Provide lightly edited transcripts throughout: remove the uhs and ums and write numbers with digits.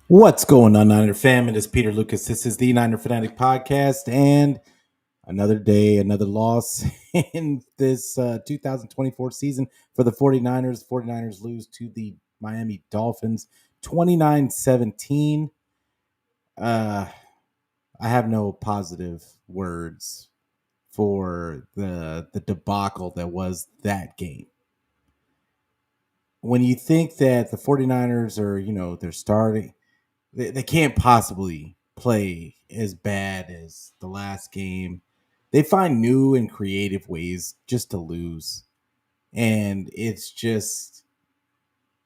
What's going on, Niner fam? It is Peter Lucas. This is the Niner Fanatic Podcast, and another day, another loss in this 2024 season for the 49ers. 49ers lose to the Miami Dolphins 29-17. Uh, I have no positive words for the debacle that was that game. When you think that the 49ers are, they're starting, they can't possibly play as bad as the last game. They find new and creative ways just to lose. And it's just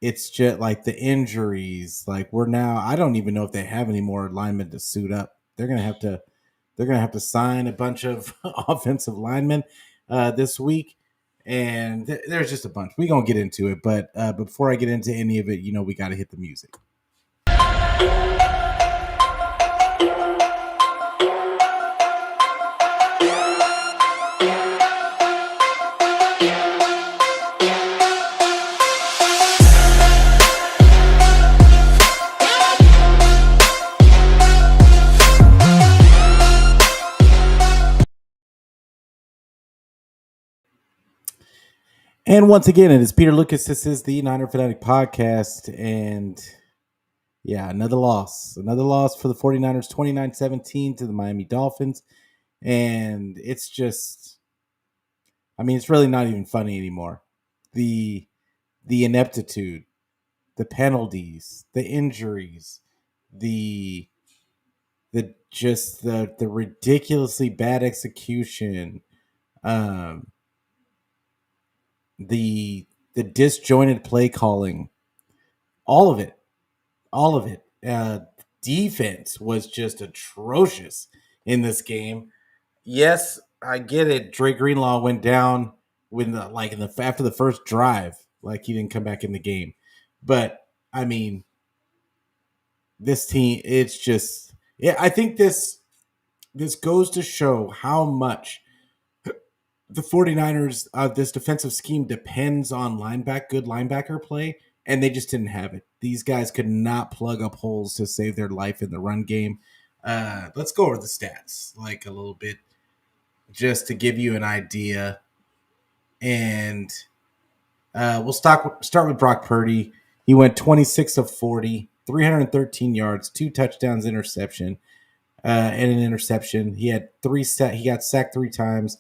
like the injuries. Like we're now, I don't even know if they have any more linemen to suit up. They're gonna have to sign a bunch of offensive linemen this week, and there's just a bunch. We're gonna get into it, but before I get into any of it, we got to hit the music. And once again, it is Peter Lucas. This is the Niner Fanatic Podcast. And yeah, another loss. Another loss for the 49ers, 29-17 to the Miami Dolphins. And it's just, it's really not even funny anymore. The the ineptitude, the penalties, the injuries, the the ridiculously bad execution, um, the disjointed play calling, all of it, all of it. Defense was just atrocious in this game. Yes, I get it. Dre Greenlaw went down when after the first drive, like he didn't come back in the game. But I mean, this team, it's just yeah. I think this goes to show how much the 49ers, this defensive scheme depends on good linebacker play, and they just didn't have it. These guys could not plug up holes to save their life in the run game. Let's go over the stats like a little bit just to give you an idea. And we'll start with Brock Purdy. He went 26 of 40, 313 yards, 2 touchdowns, and an interception. He had he got sacked 3 times.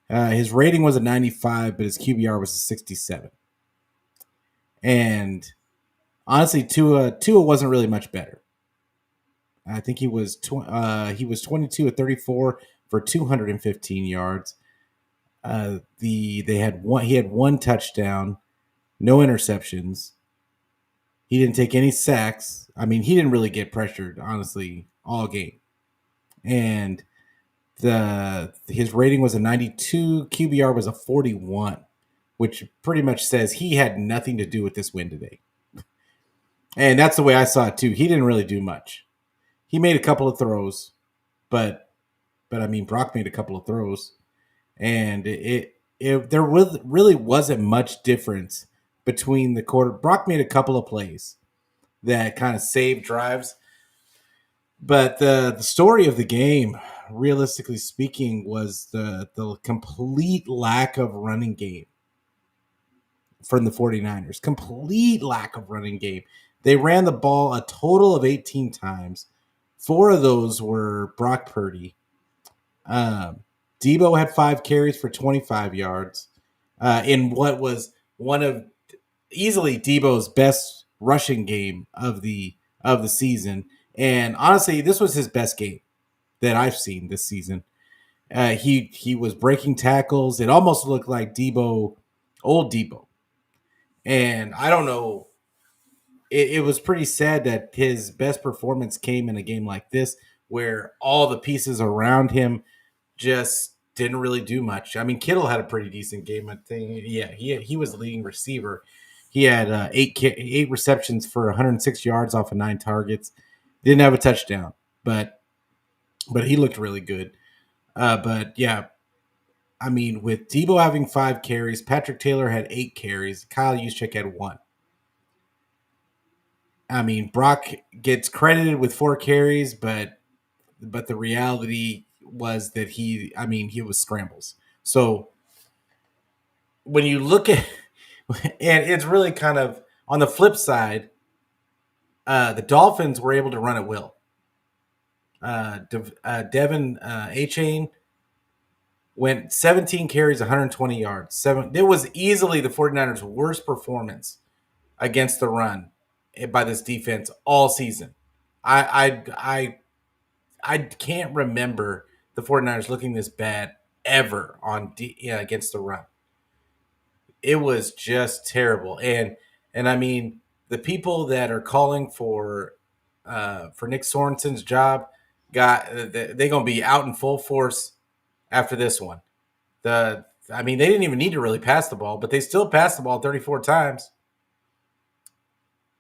His rating was a 95, but his QBR was a 67. And honestly, Tua wasn't really much better. I think he was 22 of 34 for 215 yards. He had one touchdown, no interceptions. He didn't take any sacks. He didn't really get pressured, honestly, all game. And his rating was a 92, QBR was a 41, which pretty much says he had nothing to do with this win today. And that's the way I saw it too. He didn't really do much. He made a couple of throws, but Brock made a couple of throws, and there really wasn't much difference between the quarter. Brock made a couple of plays that kind of saved drives, but the story of the game, realistically speaking, was the complete lack of running game from the 49ers. Complete lack of running game. They ran the ball a total of 18 times. 4 of those were Brock Purdy. Debo had 5 carries for 25 yards in what was one of easily Debo's best rushing game of the season. And honestly, this was his best game that I've seen this season. He was breaking tackles. It almost looked like old Debo. And I don't know. It was pretty sad that his best performance came in a game like this, where all the pieces around him just didn't really do much. Kittle had a pretty decent game. I think, yeah, he was the leading receiver. He had eight receptions for 106 yards off of 9 targets. Didn't have a touchdown, but he looked really good. But yeah, with Debo having 5 carries, Patrick Taylor had 8 carries, Kyle Juszczyk had 1. I mean, Brock gets credited with 4 carries, but the reality was that he was scrambles. So when you look at, and it's really kind of on the flip side, the Dolphins were able to run at will. Devin A Chain went 17 carries, 120 yards. It was easily the 49ers' worst performance against the run by this defense all season. I can't remember the 49ers looking this bad ever against the run. It was just terrible. And I mean, the people that are calling for Nick Sorensen's job they're going to be out in full force after this one. I mean, they didn't even need to really pass the ball, but they still passed the ball 34 times.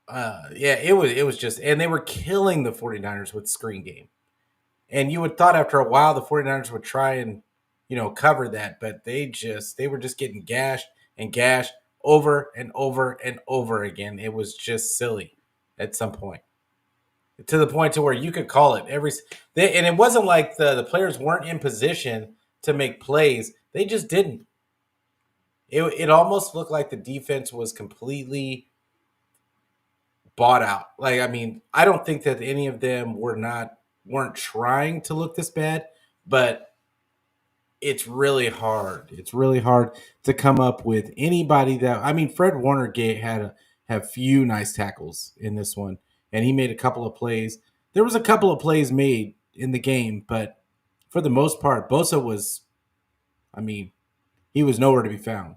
Yeah, it was just, and they were killing the 49ers with screen game. And you would thought after a while the 49ers would try and, cover that, but they were just getting gashed over and over and over again. It was just silly at some point. To the point to where you could call it and it wasn't like the players weren't in position to make plays. They just didn't. It almost looked like the defense was completely bought out. Like, I mean, I don't think that any of them weren't trying to look this bad, but it's really hard. It's really hard to come up with anybody that, I mean, Fred Warner have few nice tackles in this one, and he made a couple of plays. There was a couple of plays made in the game, but for the most part, Bosa was, I mean, he was nowhere to be found.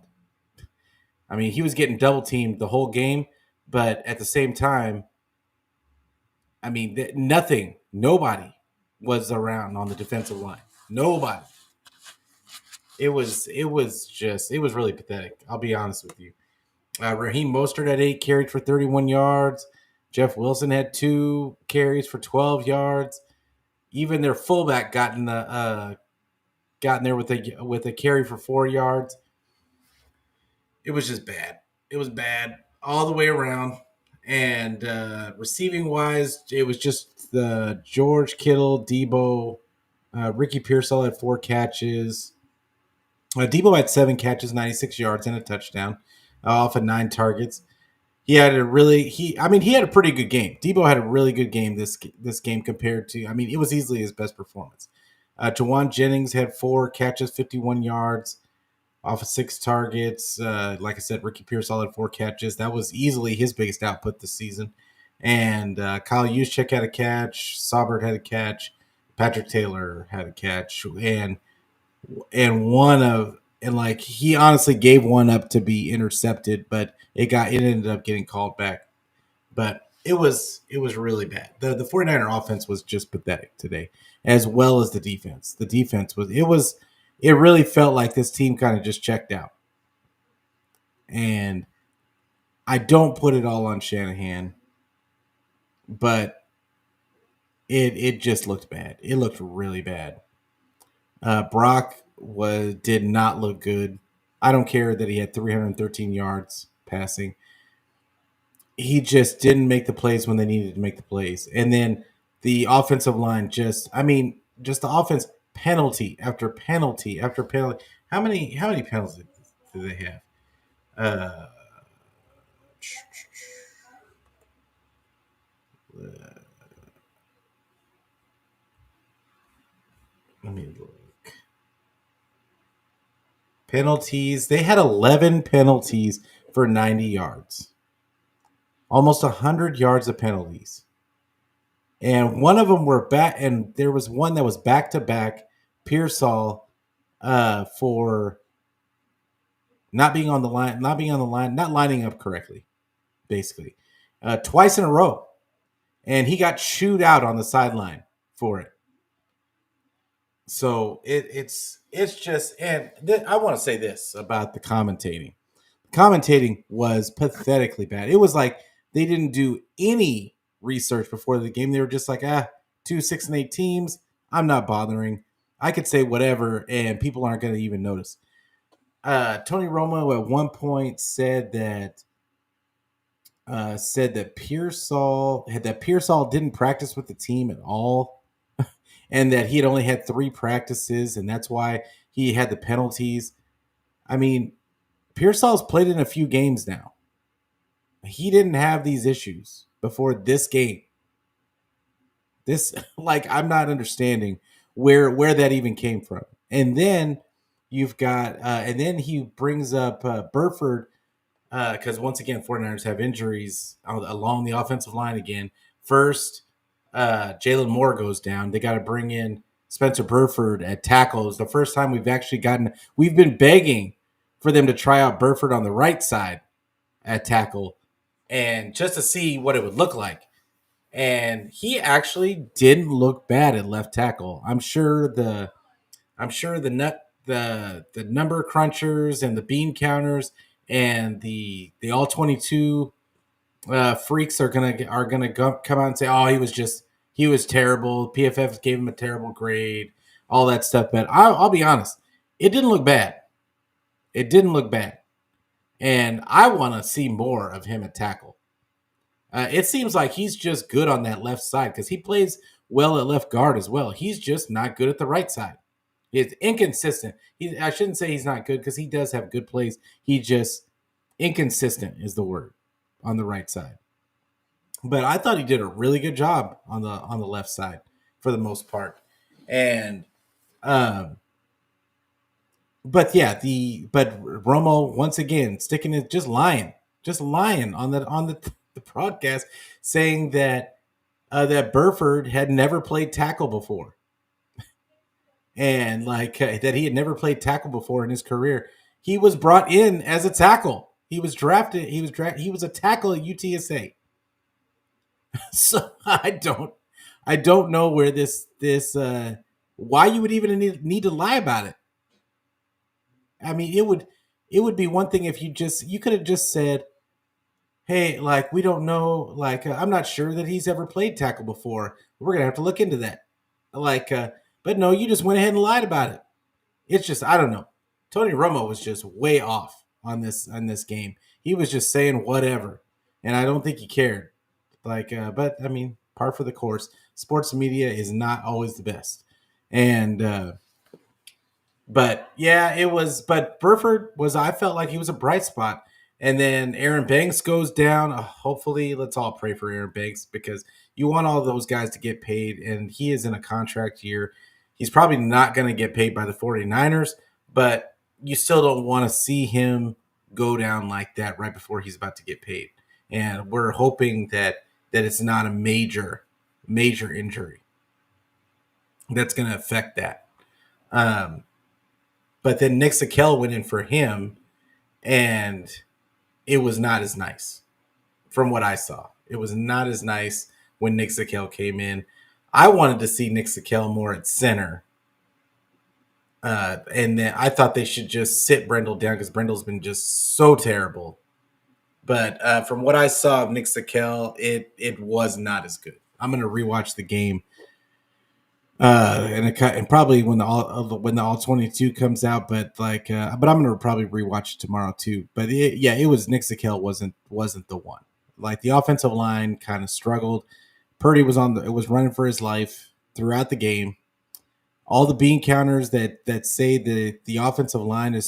I mean, he was getting double teamed the whole game, but at the same time, I mean, nobody was around on the defensive line. Nobody. It was really pathetic. I'll be honest with you. Raheem Mostert had 8 carries for 31 yards. Jeff Wilson had 2 carries for 12 yards. Even their fullback got in there with a carry for 4 yards. It was just bad. It was bad all the way around. And receiving wise, it was just the George Kittle, Debo, Ricky Pearsall had 4 catches. Debo had 7 catches, 96 yards, and a touchdown off of 9 targets. He had he had a pretty good game. Debo had a really good game this game compared to, I mean, it was easily his best performance. Jawan Jennings had 4 catches, 51 yards off of 6 targets. Like I said, Ricky Pearsall had 4 catches. That was easily his biggest output this season. And Kyle Juszczyk had a catch. Saubert had a catch. Patrick Taylor had a catch. And he honestly gave one up to be intercepted, but it ended up getting called back. But it was really bad. The 49er offense was just pathetic today, as well as the defense. The defense it really felt like this team kind of just checked out. And I don't put it all on Shanahan, but it just looked bad. It looked really bad. Brock did not look good. I don't care that he had 313 yards passing. He just didn't make the plays when they needed to make the plays. And then the offensive line just the offense, penalty after penalty after penalty. How many penalties do they have? Uh, let me look. Penalties. They had 11 penalties for 90 yards. Almost 100 yards of penalties. And one of them were back, and there was one that was back to back. Pearsall for not being on the line, not lining up correctly, basically, twice in a row, and he got chewed out on the sideline for it. So it's just, and I want to say this about the commentating. Commentating was pathetically bad. It was like they didn't do any research before the game. They were just like, 2, 6, and 8 teams. I'm not bothering. I could say whatever, and people aren't going to even notice. Tony Romo at one point said that said that Pearsall didn't practice with the team at all, and that he had only had 3 practices, and that's why he had the penalties. I mean, Pearsall's played in a few games now. He didn't have these issues before this game. This like I'm not understanding where that even came from. And then you've got and then he brings up Burford because once again 49ers have injuries along the offensive line again. First, Jalen Moore goes down. They got to bring in Spencer Burford at tackle. It's the first time we've been begging for them to try out Burford on the right side at tackle and just to see what it would look like. And he actually didn't look bad at left tackle. I'm sure the number crunchers and the bean counters and the all 22 freaks are gonna come out and say, oh, he was terrible. PFF gave him a terrible grade, all that stuff. But I'll be honest, it didn't look bad. It didn't look bad, and I want to see more of him at tackle. It seems like he's just good on that left side because he plays well at left guard as well. He's just not good at the right side. He's inconsistent. I shouldn't say he's not good because he does have good plays. He just inconsistent is the word on the right side. But I thought he did a really good job on the left side for the most part. And um, but yeah, but Romo once again sticking it, just lying the broadcast, saying that Burford had never played tackle before, and that he had never played tackle before in his career. He was brought in as a tackle. He was drafted. He was a tackle at UTSA. So I don't know where this why you would even need to lie about it. I mean, it would be one thing if you could have just said, "Hey, like we don't know, I'm not sure that he's ever played tackle before. We're gonna have to look into that." Like, but no, you just went ahead and lied about it. It's just I don't know. Tony Romo was just way off on this game. He was just saying whatever, and I don't think he cared. But I mean, par for the course. Sports media is not always the best, and but yeah, it was. But Burford was. I felt like he was a bright spot. And then Aaron Banks goes down. Hopefully, let's all pray for Aaron Banks because you want all those guys to get paid, and he is in a contract year. He's probably not going to get paid by the 49ers, but you still don't want to see him go down like that right before he's about to get paid. And we're hoping that it's not a major injury that's going to affect that. Um, but then Nick Sakel went in for him, and it was not as nice from what I saw. It was not as nice when Nick Sakel came in. I wanted to see Nick Sakel more at center. And then I thought they should just sit Brendel down because Brendel's been just so terrible. But from what I saw of Nick Sakel, it was not as good. I'm going to rewatch the game and probably when the all 22 comes out, but I'm gonna probably rewatch it tomorrow too. But it was Nick Sakel wasn't the one. Like the offensive line kind of struggled. Purdy it was running for his life throughout the game. All the bean counters that say that the offensive line they're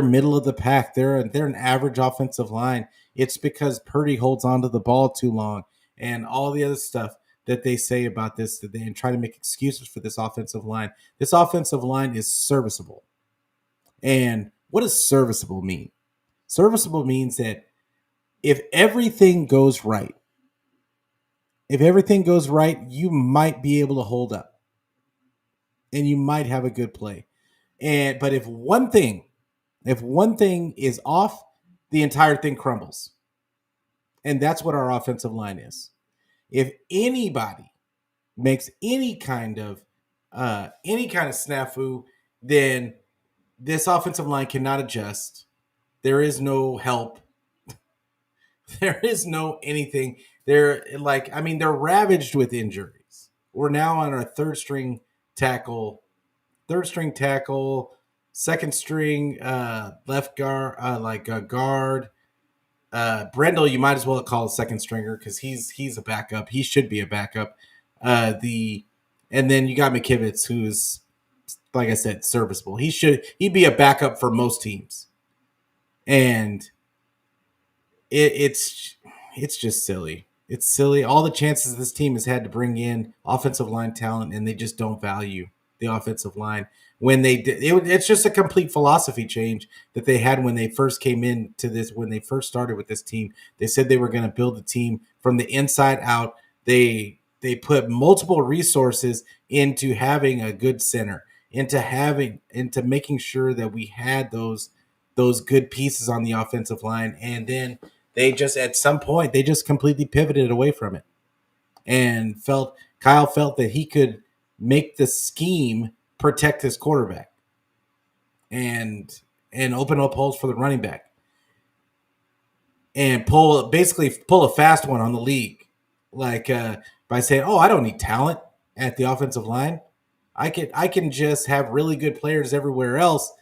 middle of the pack. They're an average offensive line. It's because Purdy holds onto the ball too long and all the other stuff that they say about this and try to make excuses for this offensive line. This offensive line is serviceable. And what does serviceable mean? Serviceable means that if everything goes right, you might be able to hold up and you might have a good play. But if one thing is off, the entire thing crumbles. And that's what our offensive line is. If anybody makes any kind of snafu, then this offensive line cannot adjust. There is no help. There is no anything. They're ravaged with injuries. We're now on our third string tackle, second string left guard, guard. Brendel, you might as well call a second stringer because he's a backup. He should be a backup. The and then you got McKivitz, who's like I said, serviceable. He'd be a backup for most teams, and it's just silly. It's silly. All the chances this team has had to bring in offensive line talent, and they just don't value the offensive line. When they did, it's just a complete philosophy change that they had when they first came into this. When they first started with this team, they said they were going to build the team from the inside out. They put multiple resources into having a good center, into making sure that we had those good pieces on the offensive line, and then they just at some point they just completely pivoted away from it and Kyle felt that he could make the scheme protect his quarterback and open up holes for the running back and basically pull a fast one on the league, like by saying, "Oh, I don't need talent at the offensive line. I can just have really good players everywhere else."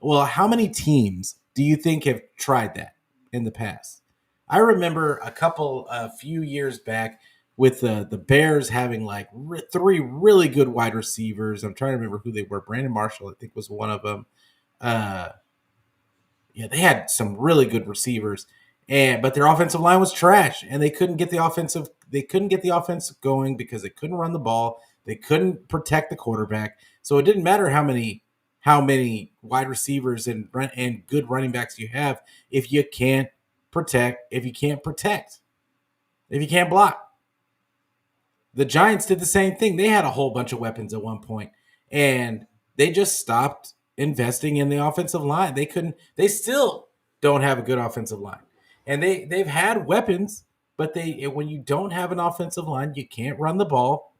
Well, how many teams do you think have tried that in the past? I remember a few years back with the Bears having like three really good wide receivers. I'm trying to remember who they were. Brandon Marshall, I think, was one of them. Uh, yeah, they had some really good receivers, and but their offensive line was trash, and they couldn't get the offense going because they couldn't run the ball, they couldn't protect the quarterback. So it didn't matter how many wide receivers and good running backs you have if you can't protect, if you can't block. The Giants did the same thing. They had a whole bunch of weapons at one point, and they just stopped investing in the offensive line. They couldn't. They still don't have a good offensive line, and they've had weapons, but when you don't have an offensive line, you can't run the ball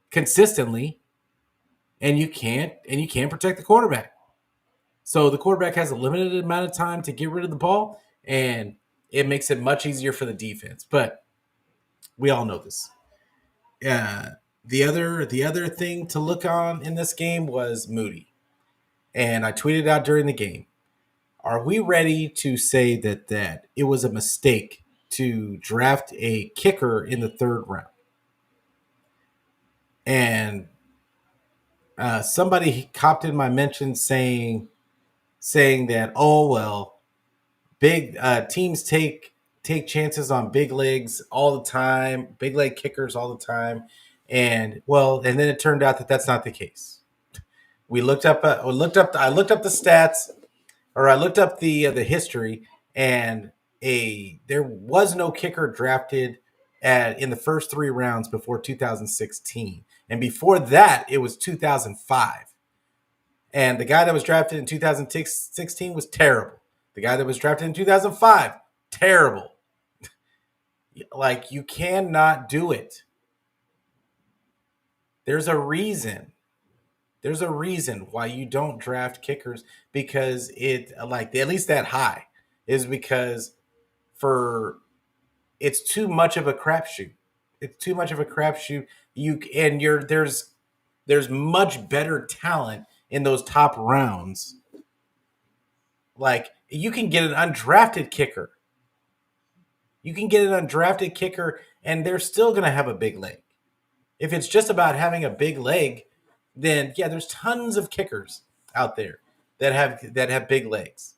consistently, and you can't protect the quarterback. So the quarterback has a limited amount of time to get rid of the ball, and it makes it much easier for the defense. But we all know this. The other thing to look on in this game was Moody, and I tweeted out during the game. Are we ready to say that it was a mistake to draft a kicker in the third round? And somebody copped in my mention saying that, oh well, big teams take chances on big legs all the time, big leg kickers all the time, and then it turned out that that's not the case. I looked up the stats, or I looked up the history, and there was no kicker drafted in the first three rounds before 2016, and before that it was 2005. And the guy that was drafted in 2016 was terrible. The guy that was drafted in 2005, terrible. Like, you cannot do it. There's a reason. There's a reason why you don't draft kickers, because it, like, at least that high, is because for it's too much of a crapshoot. It's too much of a crapshoot. There's much better talent in those top rounds. Like, you can get an undrafted kicker. You can get an undrafted kicker, and they're still going to have a big leg. If it's just about having a big leg, then yeah, there's tons of kickers out there that have big legs.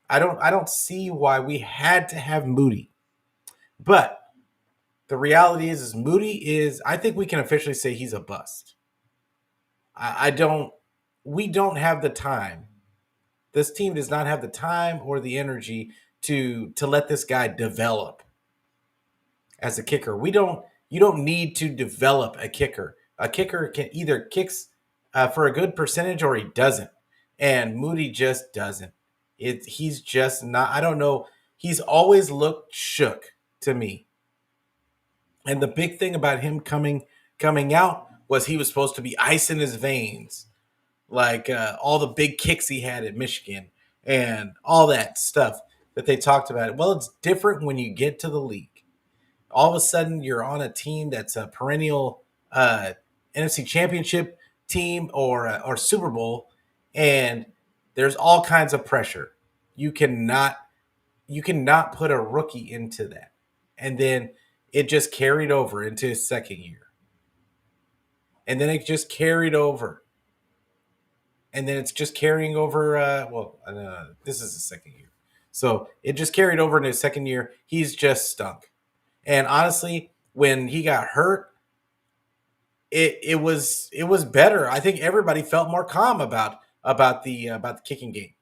I don't see why we had to have Moody. But the reality is Moody is, I think we can officially say he's a bust. I don't we don't have the time. This team does not have the time or the energy to let this guy develop as a kicker. You don't need to develop a kicker. A kicker can either kicks for a good percentage or he doesn't. And Moody just doesn't. He's just not, I don't know. He's always looked shook to me. And the big thing about him coming out was he was supposed to be ice in his veins, like all the big kicks he had at Michigan and all that stuff that they talked about. Well, it's different when you get to the league. All of a sudden, you're on a team that's a perennial NFC Championship team or Super Bowl, and there's all kinds of pressure. You cannot you cannot put a rookie into that. And then it just carried over into his second year. And then it just carried over. And then it's just carrying over. This is his second year. So it just carried over into his second year. He's just stunk. And honestly, when he got hurt, it was better. I think everybody felt more calm about the kicking game.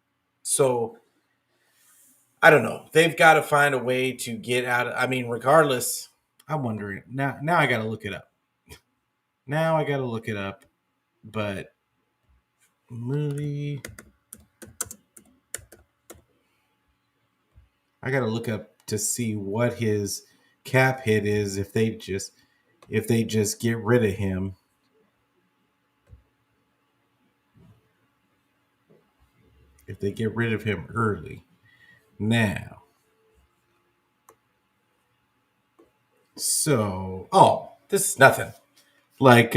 So I don't know. They've got to find a way to get out. I mean, regardless, I'm wondering now. Now I got to look it up. Now I got to look it up. But movie, I got to look up to see what his cap hit is if they just get rid of him. If they get rid of him early. Now, this is nothing. Like,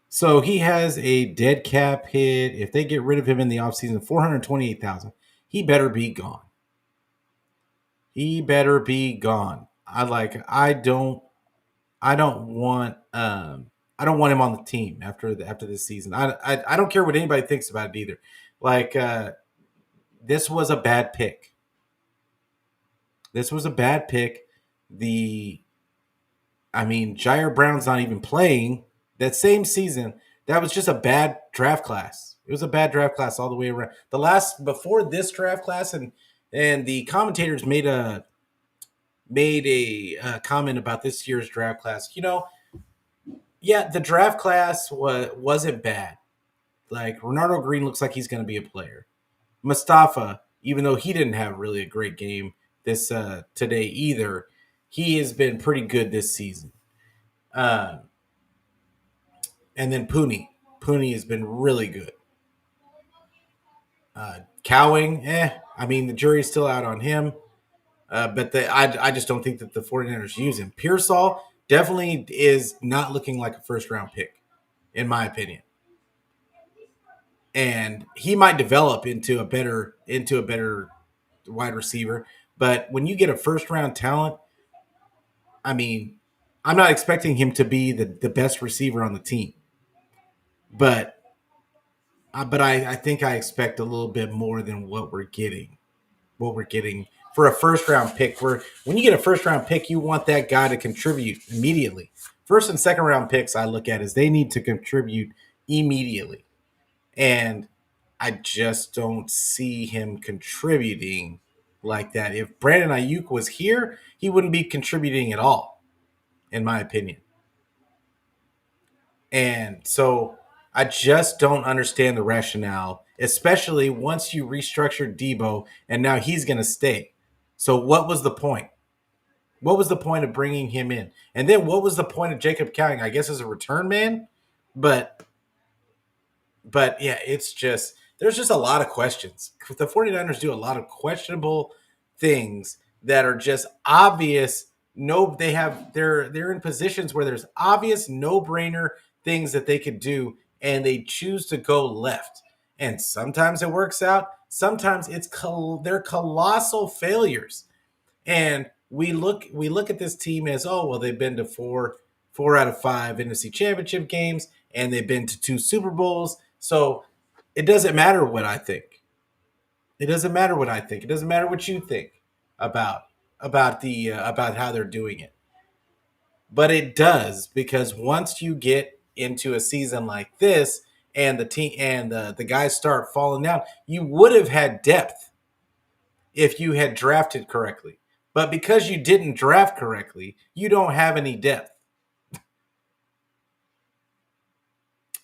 so he has a dead cap hit. If they get rid of him in the offseason, 428,000. He better be gone. He better be gone. I don't want him on the team after this season. I don't care what anybody thinks about it either. Like, this was a bad pick. This was a bad pick. Jair Brown's not even playing that same season. That was just a bad draft class. It was a bad draft class all the way around. The last before this draft class, and the commentators made a comment about this year's draft class. Yeah, the draft class wasn't bad. Like, Ronaldo Green looks like he's going to be a player. Mustafa, even though he didn't have really a great game this today either, he has been pretty good this season. Uh, and then Pooney has been really good. Cowing, the jury's still out on him. But I just don't think that the 49ers use him. Pearsall definitely is not looking like a first round pick, in my opinion. And he might develop into a better wide receiver. But when you get a first round talent, I mean, I'm not expecting him to be the best receiver on the team. But I think I expect a little bit more than what we're getting. What we're getting for a first round pick. When you get a first round pick, you want that guy to contribute immediately. First and second round picks, I look at as they need to contribute immediately. And I just don't see him contributing like that. If Brandon Ayuk was here, he wouldn't be contributing at all, in my opinion. And so I just don't understand the rationale, especially once you restructured Debo and now he's going to stay. So what was the point? What was the point of bringing him in? And then what was the point of Jacob Cowing? I guess as a return man, but yeah, there's just a lot of questions. The 49ers do a lot of questionable things that are just obvious. No, they're in positions where there's obvious no-brainer things that they could do, and they choose to go left. And sometimes it works out. Sometimes they're colossal failures. And we look at this team as, oh, well, they've been to four out of five NFC Championship games, and they've been to 2 Super Bowls. So it doesn't matter what I think. It doesn't matter what I think. It doesn't matter what you think about how they're doing it. But it does, because once you get into a season like this and the team and the guys start falling down, you would have had depth if you had drafted correctly. But because you didn't draft correctly, you don't have any depth.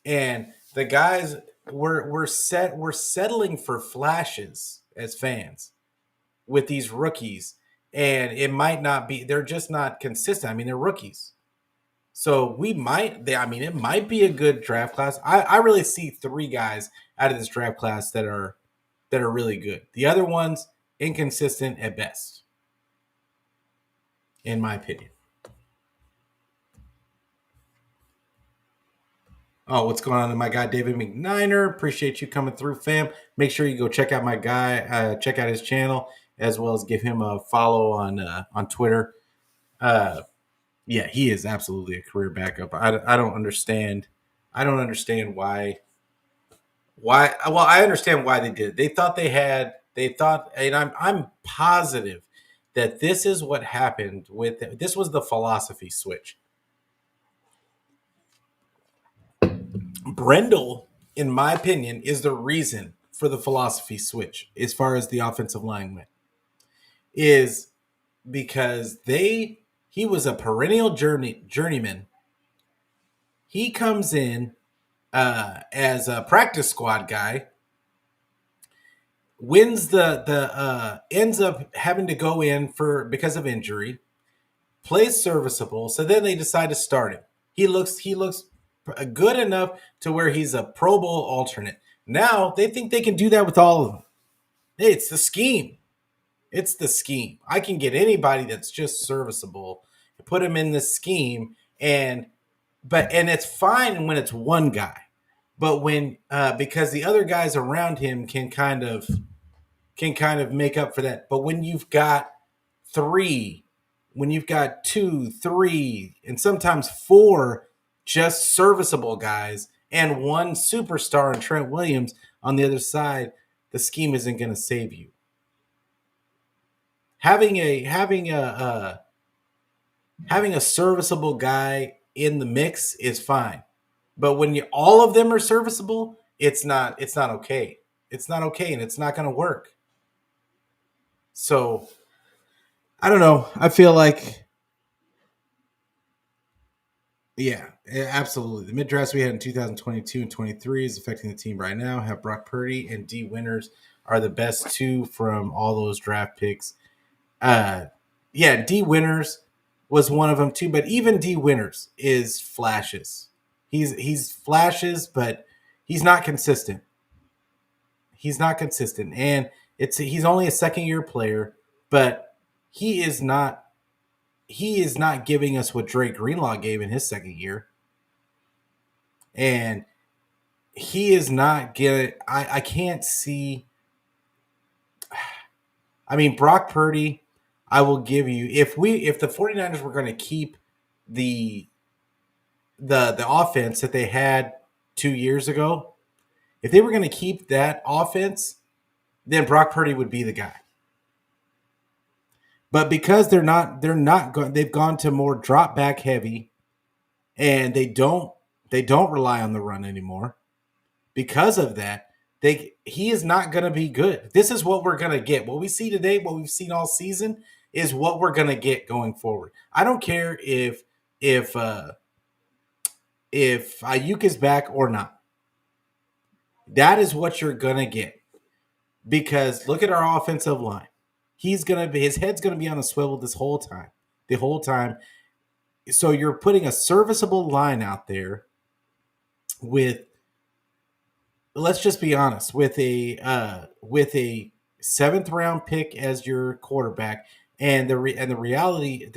And the guys we're settling for flashes as fans with these rookies, and it might not be, they're just not consistent. I mean, they're rookies. So it might be a good draft class. I really see 3 guys out of this draft class that are really good. The other ones, inconsistent at best, in my opinion. Oh, what's going on to my guy David McNiner? Appreciate you coming through, fam. Make sure you go check out my guy, check out his channel. as well as give him a follow on Twitter. Uh, yeah, he is absolutely a career backup. I don't understand. I don't understand why. Why? Well, I understand why they did. They thought they had. They thought, and I'm positive that this is what happened with. This was the philosophy switch. Brendel, in my opinion, is the reason for the philosophy switch as far as the offensive line went. Is because he was a perennial journeyman. He comes in as a practice squad guy, wins the ends up having to go in for because of injury, plays serviceable. So then they decide to start him. He looks good enough to where he's a Pro Bowl alternate. Now they think they can do that with all of them. Hey, it's the scheme. It's the scheme. I can get anybody that's just serviceable, put him in the scheme, and it's fine when it's one guy, but when because the other guys around him can kind of make up for that. But when you've got three, when you've got two, three, and sometimes four just serviceable guys and one superstar in Trent Williams on the other side, the scheme isn't going to save you. Having a serviceable guy in the mix is fine, but when all of them are serviceable, it's not okay. It's not okay, and it's not going to work. So I don't know. I feel like, yeah, absolutely. The mid drafts we had in 2022 and 23 is affecting the team right now. Have Brock Purdy and D Winners are the best two from all those draft picks. Uh, yeah, D Winners was one of them too, but even D Winners is flashes. He's flashes, but he's not consistent. He's not consistent, and he's only a second year player, but he is not he is not giving us what Drake Greenlaw gave in his second year, and he is not getting. I can't see. I mean, Brock Purdy, I will give you if the 49ers were going to keep the the offense that they had 2 years ago, if they were going to keep that offense, then Brock Purdy would be the guy. But because they're not going, they've gone to more drop back heavy, and they don't rely on the run anymore. Because of that, he is not going to be good. This is what we're going to get. What we see today, what we've seen all season, is what we're going to get going forward. I don't care if uh, if Ayuk is back or not. That is what you're going to get. Because look at our offensive line. His head's gonna be on a swivel this whole time. The whole time. So you're putting a serviceable line out there with, let's just be honest, with a seventh round pick as your quarterback, and the reality.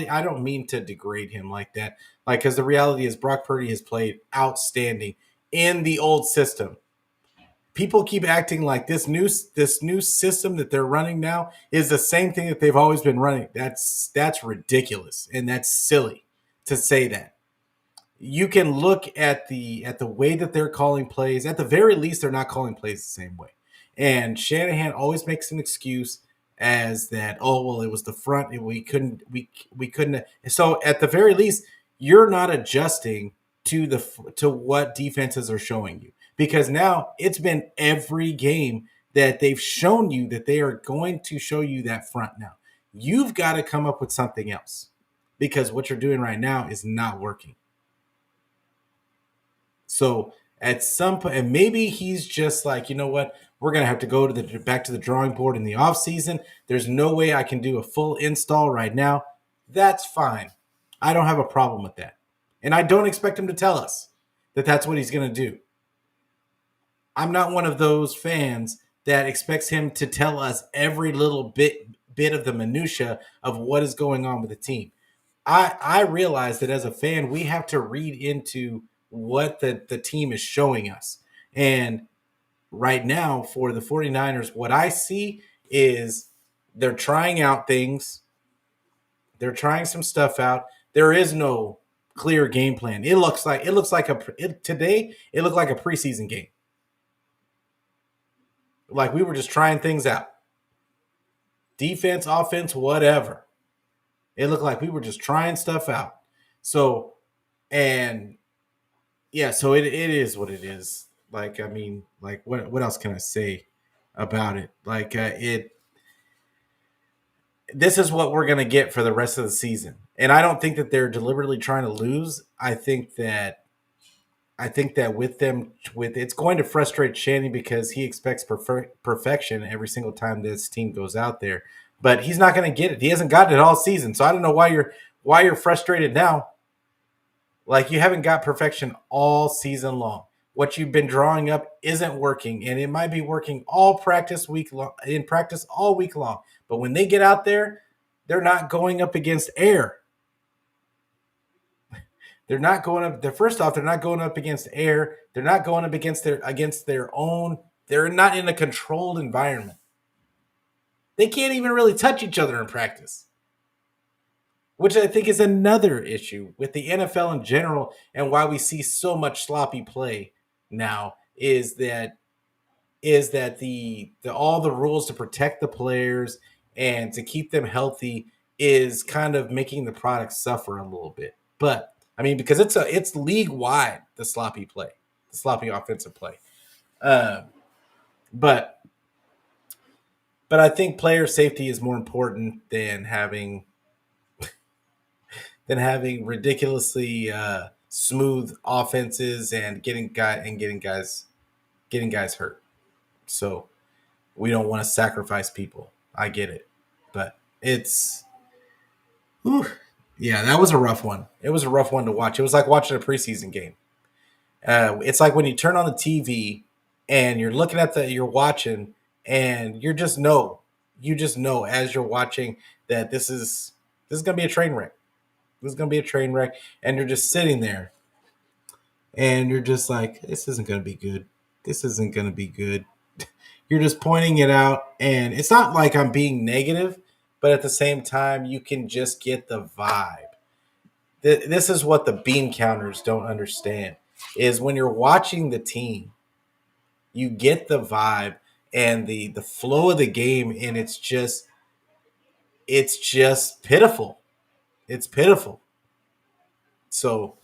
I don't mean to degrade him like that, like, because the reality is Brock Purdy has played outstanding in the old system. People keep acting like this new system that they're running now is the same thing that they've always been running. That's ridiculous, and that's silly to say that. You can look at the way that they're calling plays. At the very least, they're not calling plays the same way. And Shanahan always makes an excuse as that, oh well, it was the front and we couldn't. So at the very least, you're not adjusting to what defenses are showing you, because now it's been every game that they've shown you that they are going to show you that front. Now you've got to come up with something else, because what you're doing right now is not working. So at some point, and maybe he's just like, you know what, we're gonna have to go to the back to the drawing board in the off season. There's no way I can do a full install right now. That's fine. I don't have a problem with that, and I don't expect him to tell us that that's what he's gonna do. I'm not one of those fans that expects him to tell us every little bit of the minutia of what is going on with the team. I realize that as a fan, we have to read into what the team is showing us. And right now for the 49ers, what I see is They're trying out things. They're trying some stuff out. There is no clear game plan. Today it looked like a preseason game. Like we were just trying things out. Defense, offense, whatever. It looked like we were just trying stuff out. So, and yeah, so it is what it is. Like, I mean, like what else can I say about it? Like this is what we're gonna get for the rest of the season. And I don't think that they're deliberately trying to lose. I think that with it's going to frustrate Shanny because he expects perfection every single time this team goes out there, but he's not going to get it. He hasn't gotten it all season, so I don't know why you're frustrated now. Like you haven't got perfection all season long. What you've been drawing up isn't working, and it might be working all practice week long in practice all week long. But when they get out there, they're not going up against air. They're not going up. First off, they're not going up against air. They're not going up against their own. They're not in a controlled environment. They can't even really touch each other in practice, which I think is another issue with the NFL in general, and why we see so much sloppy play now. Is that the all the rules to protect the players and to keep them healthy is kind of making the product suffer a little bit. But I mean, because it's league wide, the sloppy play, the sloppy offensive play. Um, but I think player safety is more important than having ridiculously smooth offenses and getting guys hurt. So we don't want to sacrifice people. I get it, but whew, yeah, that was a rough one. It was a rough one to watch. It was like watching a preseason game. It's like when you turn on the TV and you're watching, and you just know as you're watching that this is gonna be a train wreck. This is gonna be a train wreck, and you're just sitting there, and you're just like, this isn't gonna be good. This isn't gonna be good. You're just pointing it out, and it's not like I'm being negative, but at the same time, you can just get the vibe. This is what the bean counters don't understand: is when you're watching the team, you get the vibe and the flow of the game, and it's just pitiful. It's pitiful. So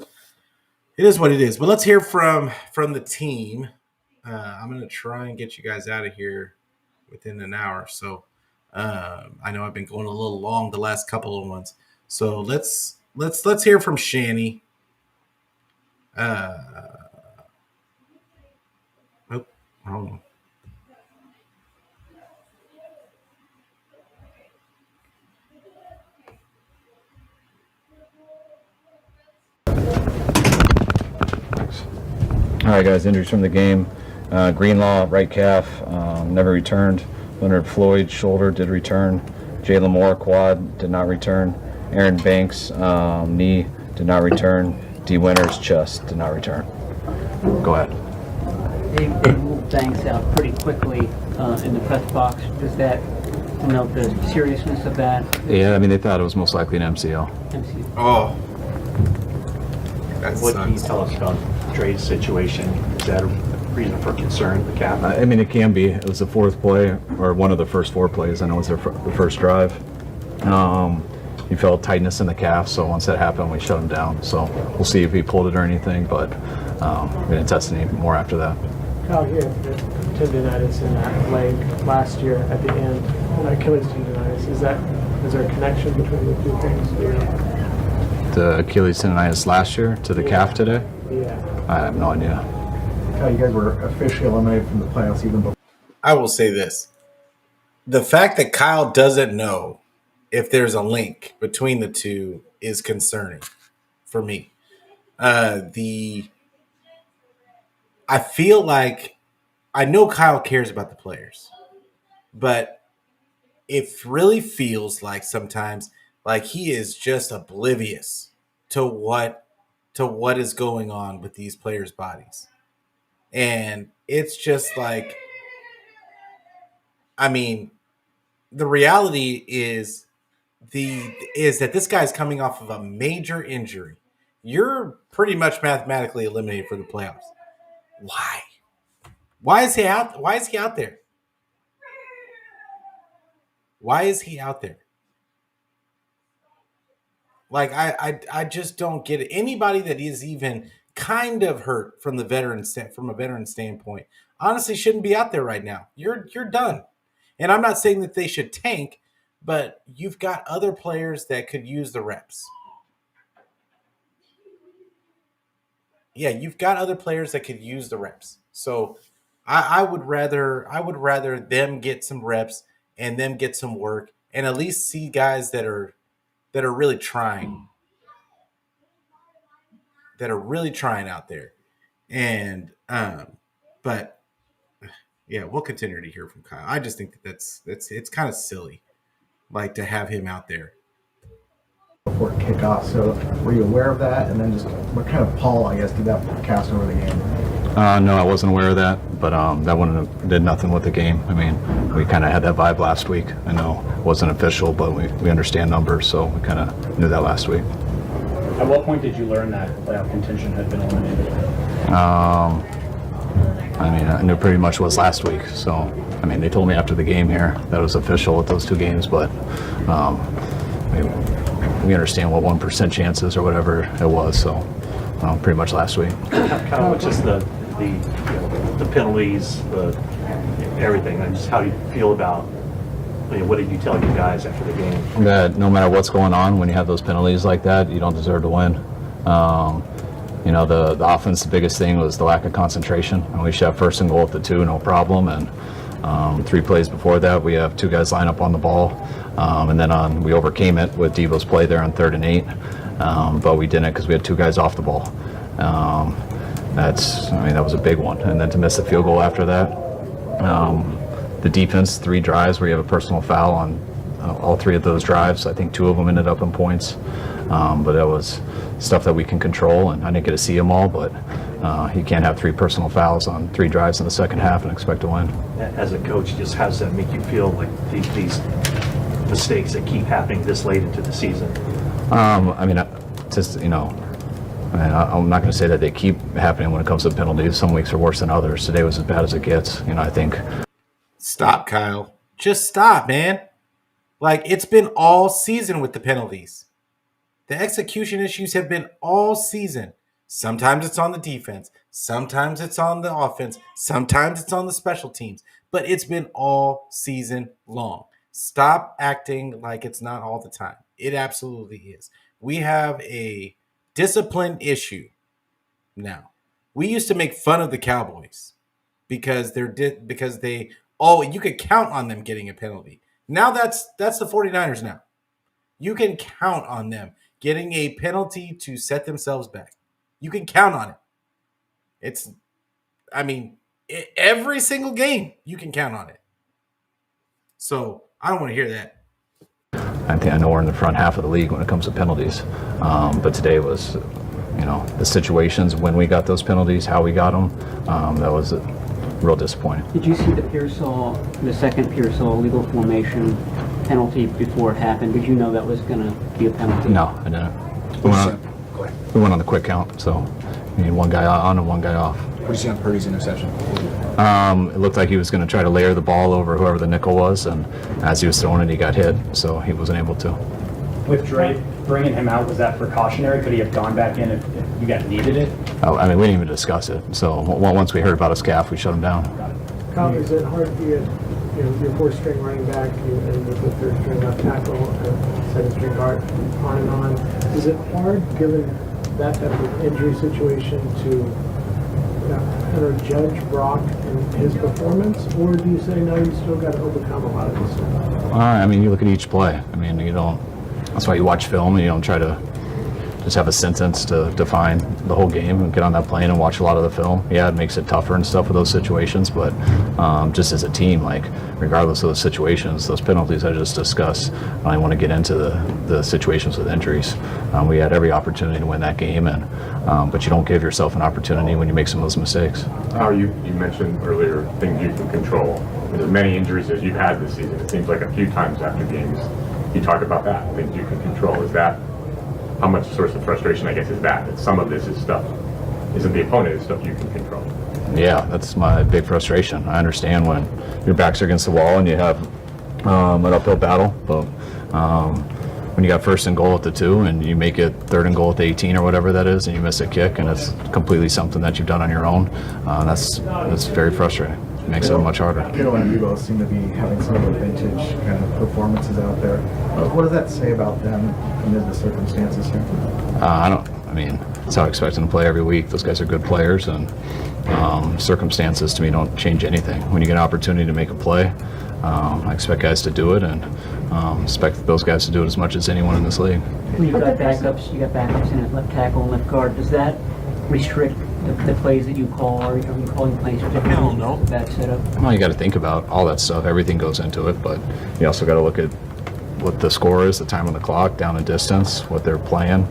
it is what it is. But let's hear from the team. I'm gonna try and get you guys out of here within an hour. So I know I've been going a little long the last couple of ones. So let's hear from Shanny. Uh, oh, hold on. All right, guys, injuries from the game. Greenlaw, right calf, never returned. Leonard Floyd, shoulder, did return. Jalen Moore, quad, did not return. Aaron Banks, knee, did not return. D. Winters, chest, did not return. Go ahead. They moved Banks out pretty quickly in the press box. Does that denote the seriousness of that? Yeah, I mean, they thought it was most likely an MCL. Oh, that What can you sucks. tell us about Dre's situation? Is that a reason for concern, the cap? I mean, it can be. It was the fourth play, or one of the first four plays. I know it was the first drive. He felt tightness in the calf, so once that happened, we shut him down. So we'll see if he pulled it or anything, but we didn't test any more after that. Kyle, he had tendonitis in that leg last year at the end, Achilles tendonitis. Is there a connection between the two things? Do you know? The Achilles tendonitis last year to the calf today? Yeah. I have no idea. Kyle, you guys were officially eliminated from the playoffs even before. I will say this: the fact that Kyle doesn't know if there's a link between the two is concerning for me. I feel like I know Kyle cares about the players, but it really feels like sometimes like he is just oblivious to what is going on with these players' bodies. And it's just like, I mean, the reality is that this guy's coming off of a major injury. You're pretty much mathematically eliminated for the playoffs. Why? Why is he out? Why is he out there? Why is he out there? Like I just don't get it. Anybody that is even kind of hurt from a veteran standpoint, honestly, shouldn't be out there right now. You're done. And I'm not saying that they should tank, but you've got other players that could use the reps. Yeah, you've got other players that could use the reps. So I would rather them get some reps and them get some work and at least see guys that are really trying. That are really trying out there. And but yeah, we'll continue to hear from Kyle. I just think that's it's kind of silly, like to have him out there before kickoff. So were you aware of that? And then just what kind of pall, I guess, did that cast over the game? No, I wasn't aware of that, but that wouldn't have did nothing with the game. I mean, we kind of had that vibe last week. I know it wasn't official, but we understand numbers, so we kind of knew that last week. At what point did you learn that playoff contention had been eliminated? I mean, I knew pretty much was last week. So, I mean, they told me after the game here that it was official with those two games, but we understand what 1% chances or whatever it was. So, pretty much last week. Kyle, what's just the penalties, everything, and just how do you feel about? I mean, what did you tell you guys after the game? That no matter what's going on, when you have those penalties like that, you don't deserve to win. You know, the offense, the biggest thing was the lack of concentration. And we should have first and goal at the 2, no problem. And 3 plays before that, we have 2 guys line up on the ball. And then we overcame it with Devo's play there on 3rd and 8. But we didn't because we had 2 guys off the ball. That was a big one. And then to miss the field goal after that. The defense, 3 drives where you have a personal foul on all 3 of those drives. I think 2 of them ended up in points. But that was stuff that we can control, and I didn't get to see them all, but you can't have 3 personal fouls on 3 drives in the second half and expect to win. As a coach, just how does that make you feel, like these mistakes that keep happening this late into the season? I mean, just, you know, I'm not going to say that they keep happening when it comes to penalties. Some weeks are worse than others. Today was as bad as it gets. You know, I think. Stop, Kyle. Just stop, man. Like, it's been all season with the penalties. The execution issues have been all season. Sometimes it's on the defense. Sometimes it's on the offense. Sometimes it's on the special teams. But it's been all season long. Stop acting like it's not all the time. It absolutely is. We have a discipline issue now. We used to make fun of the Cowboys because you could count on them getting a penalty. Now that's the 49ers now. You can count on them getting a penalty to set themselves back. You can count on it. Every single game you can count on it. So I don't want to hear that. I know we're in the front half of the league when it comes to penalties, but today was, you know, the situations when we got those penalties, how we got them. That was real disappointing. Did you see the second Pearsall legal formation penalty before it happened? Did you know that was going to be a penalty? No, I didn't. We went on the quick count, so we need 1 guy on and 1 guy off. What did you see on Purdy's interception? It looked like he was going to try to layer the ball over whoever the nickel was, and as he was throwing it, he got hit, so he wasn't able to. With Drake bringing him out, was that precautionary? Could he have gone back in if you guys needed it? I mean, we didn't even discuss it. So once we heard about his calf, we shut him down. Kyle, is it hard for you, your 4th-string running back and with the 3rd-string left tackle and 7th-string guard, on and on? Is it hard, given that type of injury situation, to kind of judge Brock and his performance, or do you say no, you still got to overcome a lot of this stuff? I mean, you look at each play. I mean, you don't. That's why you watch film and you don't try to just have a sentence to define the whole game and get on that plane and watch a lot of the film. Yeah, it makes it tougher and stuff with those situations, but just as a team, like, regardless of those situations, those penalties I just discussed, I don't even want to get into the situations with injuries. We had every opportunity to win that game, but you don't give yourself an opportunity when you make some of those mistakes. You mentioned earlier things you can control. as many injuries as you've had this season, it seems like a few times after games you talk about that, things you can control. Is that, how much source of frustration, I guess, is that some of this is stuff, isn't the opponent, it's stuff you can control? Yeah, that's my big frustration. I understand when your backs are against the wall and you have an uphill battle, but when you got first and goal at the 2 and you make it third and goal at the 18 or whatever that is, and you miss a kick and it's completely something that you've done on your own, that's very frustrating. It makes it much harder. Kittle and Debo seem to be having some of the vintage kind of performances out there. What does that say about them amid the circumstances here? That's how I expect them to play every week. Those guys are good players, and circumstances to me don't change anything. When you get an opportunity to make a play, I expect guys to do it, and expect those guys to do it as much as anyone in this league. When you've got backups, in at left tackle and left guard, does that restrict the plays that you call, or are you calling plays for different reasons? No. Bad setup? Well, you got to think about all that stuff. Everything goes into it, but you also got to look at what the score is, the time on the clock, down and distance, what they're playing.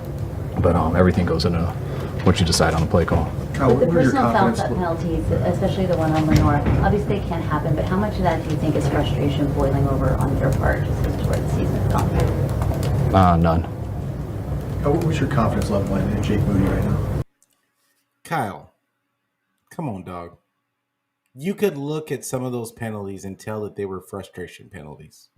But everything goes into what you decide on the play call. With the personal foul penalties, especially the one on Lenore, obviously they can't happen, but how much of that do you think is frustration boiling over on your part just because of where the season's gone? None. What's your confidence level in Jake Moody right now? Kyle, come on, dog. You could look at some of those penalties and tell that they were frustration penalties.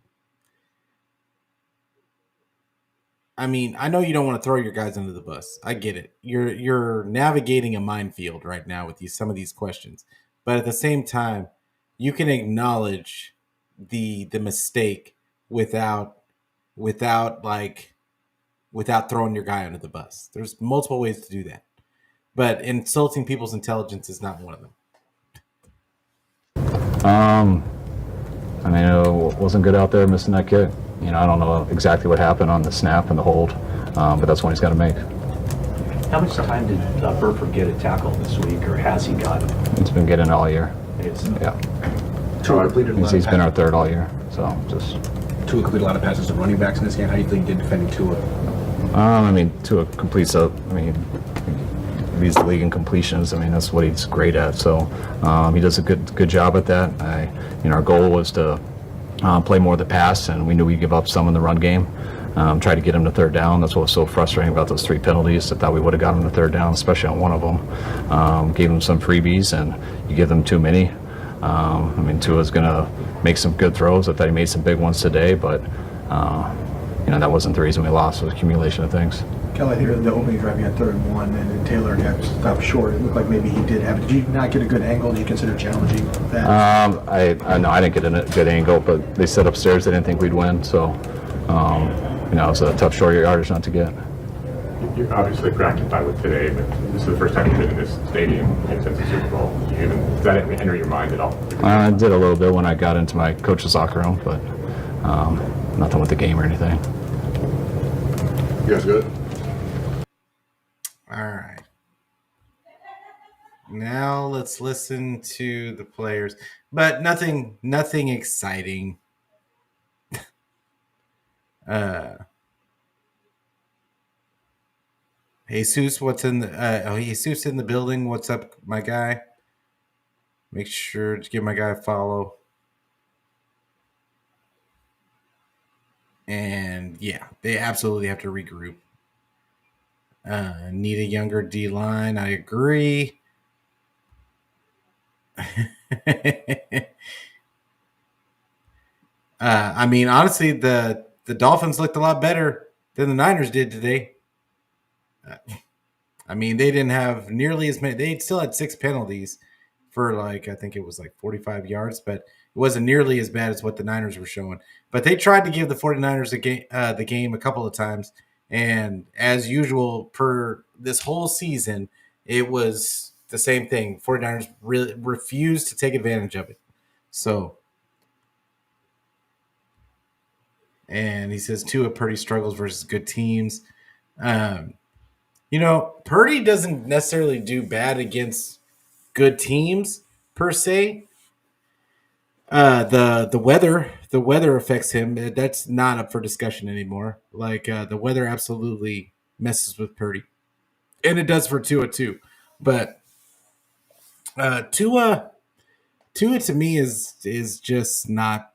I mean, I know you don't want to throw your guys under the bus. I get it. You're navigating a minefield right now with some of these questions. But at the same time, you can acknowledge the mistake without throwing your guy under the bus. There's multiple ways to do that. But insulting people's intelligence is not one of them. It wasn't good out there missing that kick. I don't know exactly what happened on the snap and the hold, but that's one he's got to make. How much time did Burford get a tackle this week, or has he got it? He's been getting it all year. Yeah. He's been our third all year, so just. Tua completed a lot of passes to running backs in this game. How do you think he did defending Tua? Tua completes up. Leads the league in completions. That's what he's great at. So he does a good job at that. Our goal was to play more of the pass, and we knew we'd give up some in the run game. Try to get him to third down. That's what was so frustrating about those 3 penalties. I thought we would have got him to third down, especially on one of them. Gave him some freebies, and you give them too many. Tua's going to make some good throws. I thought he made some big ones today, but that wasn't the reason we lost. It was accumulation of things. Kelly, I think the opening drive you had 3rd and 1, and then Taylor got stopped short. It looked like maybe he did have it. Did you not get a good angle? Did you consider challenging that? I didn't get a good angle, but they said upstairs they didn't think we'd win. So, it was a tough short yardage not to get. You're obviously preoccupied with today, but this is the first time you've been in this stadium since the Super Bowl. Does that enter your mind at all? I did a little bit when I got into my coach's locker room, but nothing with the game or anything. You guys good? All right. Now let's listen to the players, but nothing exciting. Jesus, what's in the Jesus in the building? What's up, my guy? Make sure to give my guy a follow. And yeah, they absolutely have to regroup. Need a younger D line. I agree. Honestly, the Dolphins looked a lot better than the Niners did today. They didn't have nearly as many. They still had 6 penalties for I think it was 45 yards, but it wasn't nearly as bad as what the Niners were showing. But they tried to give the 49ers the game a couple of times. And as usual, per this whole season, it was the same thing. 49ers really refused to take advantage of it. So, and he says Tua Purdy struggles versus good teams. Purdy doesn't necessarily do bad against good teams per se. The weather affects him. That's not up for discussion anymore. The weather absolutely messes with Purdy, and it does for Tua too. But Tua Tua to me is just not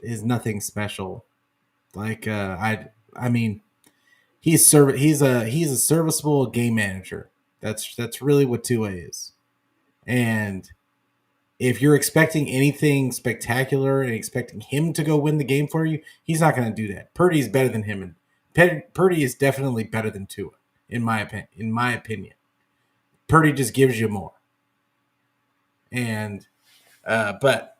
is nothing special. Like I mean he's a serviceable game manager. That's really what Tua is. And if you're expecting anything spectacular and expecting him to go win the game for you, he's not going to do that. Purdy's better than him, and Purdy is definitely better than Tua, in my opinion. Purdy just gives you more. And but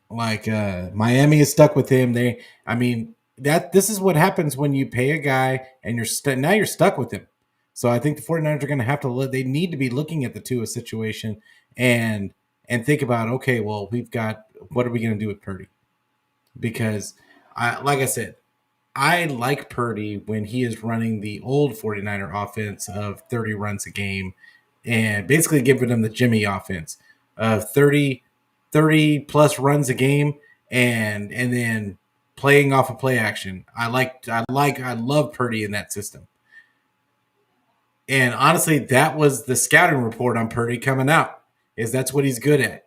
like Miami is stuck with him. This is what happens when you pay a guy and now you're stuck with him. So I think the 49ers are going to have to they need to be looking at the Tua situation and think about, okay, well, what are we going to do with Purdy? Because like I said, I like Purdy when he is running the old 49er offense of 30 runs a game and basically giving them the Jimmy offense of 30 plus runs a game and then playing off of play action. I love Purdy in that system. And honestly, that was the scouting report on Purdy coming out, is that's what he's good at.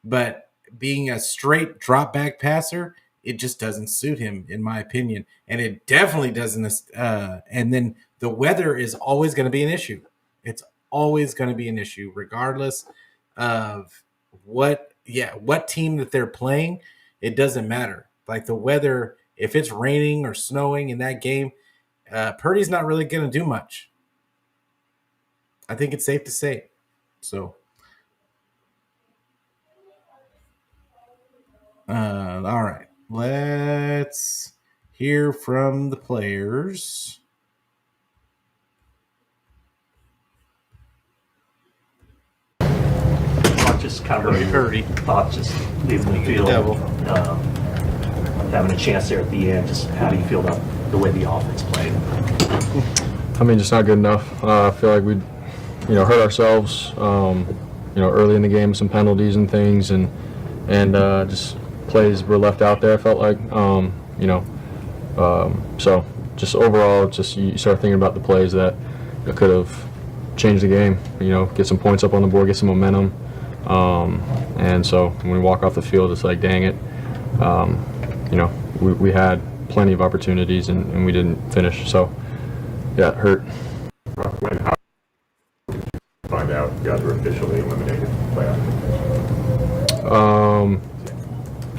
But being a straight drop back passer, it just doesn't suit him, in my opinion. And it definitely doesn't. And then the weather is always going to be an issue. It's always going to be an issue, regardless of what team that they're playing. It doesn't matter. Like the weather, if it's raining or snowing in that game, Purdy's not really going to do much. I think it's safe to say. So, all right. Let's hear from the players. Not just covering Purdy. Thought just leaving the field. Having a chance there at the end. Just how do you feel about the way the offense played? I mean, just not good enough. I feel like we hurt ourselves, early in the game, some penalties and things, and just plays were left out there. I felt like, so just overall, just you start thinking about the plays that could have changed the game. Get some points up on the board, get some momentum, and so when we walk off the field, it's like, dang it, we had plenty of opportunities and we didn't finish. So yeah, it hurt. Find out you guys were officially eliminated playoff?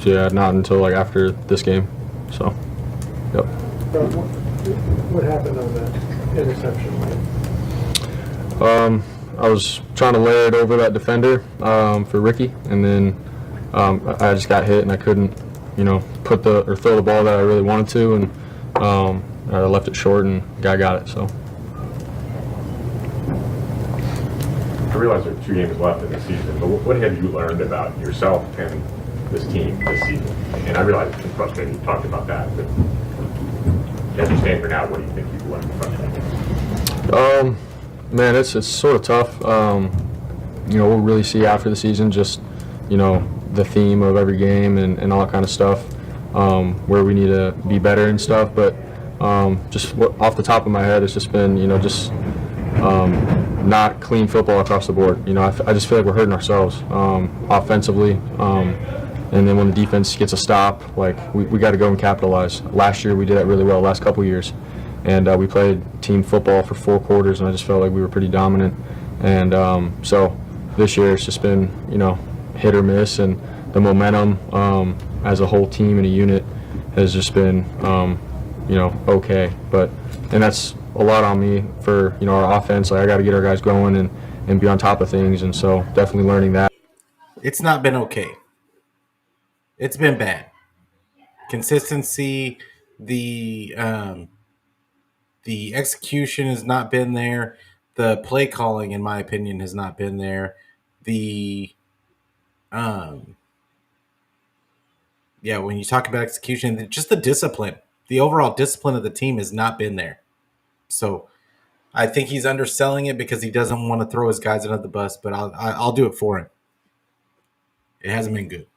Yeah, not until like after this game. So, yep. What happened on that interception? I was trying to layer it over that defender for Ricky, and then I just got hit and I couldn't, throw the ball that I really wanted to, and I left it short and guy got it. So. I realize there are 2 games left in the season, but what have you learned about yourself and this team this season? And I realize it's been frustrating. You talked about that, but as you stand for now, what do you think you've learned from that? Man, it's sort of tough. We'll really see after the season just, the theme of every game and all that kind of stuff, where we need to be better and stuff. But just off the top of my head, it's just been, not clean football across the board. I just feel like we're hurting ourselves offensively. And then when the defense gets a stop, like we got to go and capitalize. Last year we did that really well, last couple of years. And we played team football for 4 quarters, and I just felt like we were pretty dominant. And so this year it's just been, hit or miss. And the momentum as a whole team and a unit has just been, okay. And that's a lot on me for, our offense. Like I got to get our guys going and be on top of things. And so definitely learning that. It's not been okay. It's been bad. Consistency, the execution has not been there. The play calling, in my opinion, has not been there. When you talk about execution, just the discipline, the overall discipline of the team has not been there. So I think he's underselling it because he doesn't want to throw his guys under the bus, but I'll do it for him. It hasn't been good.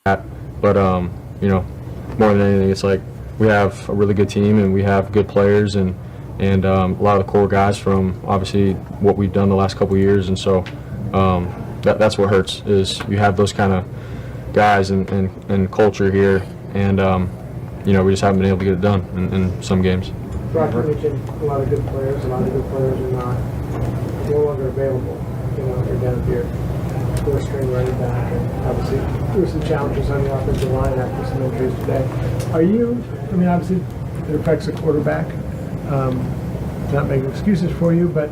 But, more than anything, it's like we have a really good team and we have good players and a lot of the core guys from obviously what we've done the last couple of years. And so, that's what hurts, is you have those kind of guys and culture here, and we just haven't been able to get it done in some games. Brock, you mentioned a lot of good players. A lot of good players are no longer available. You're down to your four-string running back, and obviously there were some challenges on the offensive line after some injuries today. Obviously it affects the quarterback. Not making excuses for you, but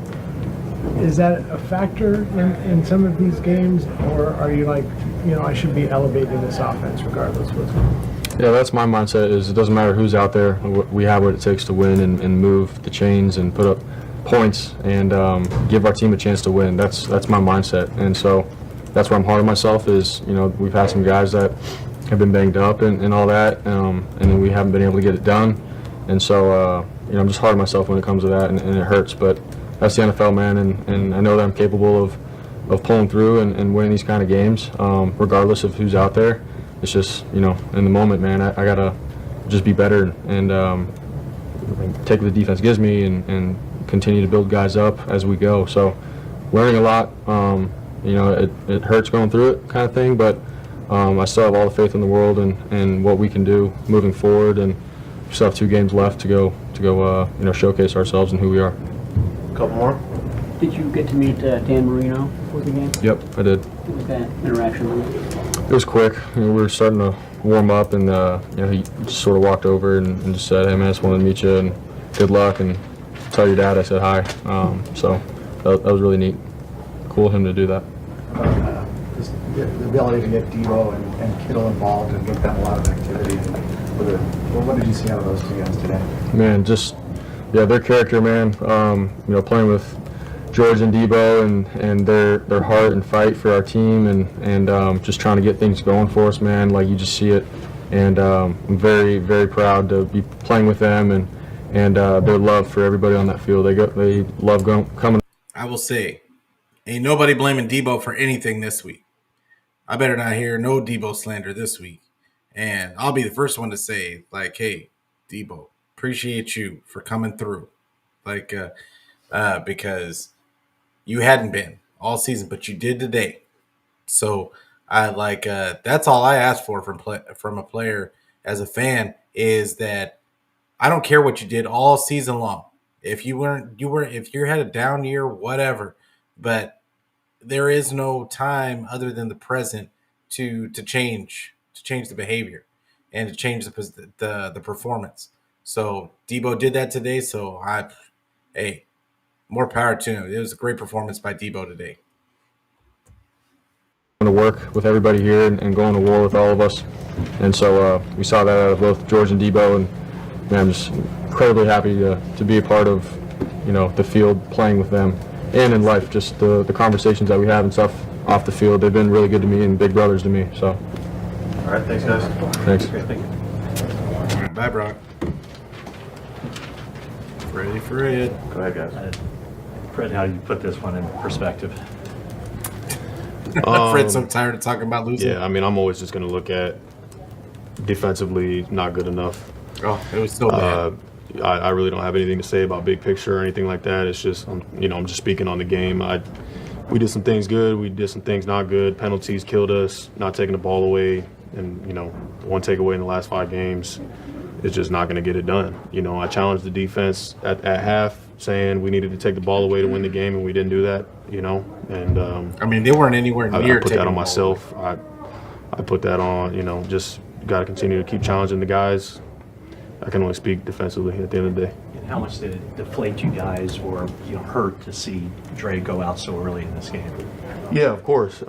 is that a factor in some of these games, or are you like, I should be elevating this offense regardless what's going on? Yeah, that's my mindset, is it doesn't matter who's out there. We have what it takes to win and move the chains and put up points and give our team a chance to win. That's my mindset. And so that's where I'm hard on myself is, we've had some guys that have been banged up and all that, and then we haven't been able to get it done. And so, I'm just hard on myself when it comes to that, and it hurts. But that's the NFL, man, and I know that I'm capable of pulling through and winning these kind of games, regardless of who's out there. It's just, in the moment, man, I got to just be better and take what the defense gives me and continue to build guys up as we go. So learning a lot, it hurts going through it kind of thing, but I still have all the faith in the world and what we can do moving forward, and we still have 2 games left to go showcase ourselves and who we are. A couple more. Did you get to meet Dan Marino before the game? Yep, I did. What was that interaction like? It was quick. We were starting to warm up, and he just sort of walked over and just said, "Hey man, I just wanted to meet you and good luck, and tell your dad I said hi." So that was really neat. Cool of him to do that. The ability to get Debo and Kittle involved and get them a lot of activity. What did you see out of those 2 guys today? Man, their character, man. Playing with George and Debo and their heart and fight for our team and just trying to get things going for us, man. Like, you just see it, and I'm very, very proud to be playing with them and their love for everybody on that field. They love coming. I will say, ain't nobody blaming Debo for anything this week. I better not hear no Debo slander this week. And I'll be the first one to say, like, hey, Debo, appreciate you for coming through. Like, because you hadn't been all season, but you did today. So that's all I ask for from a player as a fan, is that I don't care what you did all season long. If you had a down year, whatever, but there is no time other than the present to change the behavior and to change the performance. So Debo did that today. So more power to him. It was a great performance by Debo today. To work with everybody here and going to war with all of us, and so we saw that out of both George and Debo, and man, I'm just incredibly happy to be a part of the field, playing with them, and in life, just the conversations that we have and stuff off the field. They've been really good to me and big brothers to me. So All right, thanks guys. Thanks. Okay, thank you. All right, bye, Brock. Ready for it. Go ahead, guys. Fred, how do you put this one in perspective? Fred's so tired of talking about losing. Yeah, I'm always just going to look at defensively not good enough. Oh, it was so bad. I really don't have anything to say about big picture or anything like that. It's just, I'm just speaking on the game. We did some things good. We did some things not good. Penalties killed us. Not taking the ball away, and one takeaway in the last 5 games is just not going to get it done. I challenged the defense at half, saying we needed to take the ball away to win the game, and we didn't do that. And they weren't anywhere near. I put that on myself. I put that on. Just got to continue to keep challenging the guys. I can only speak defensively at the end of the day. And how much did it deflate you guys or hurt to see Dre go out so early in this game? Yeah, of course.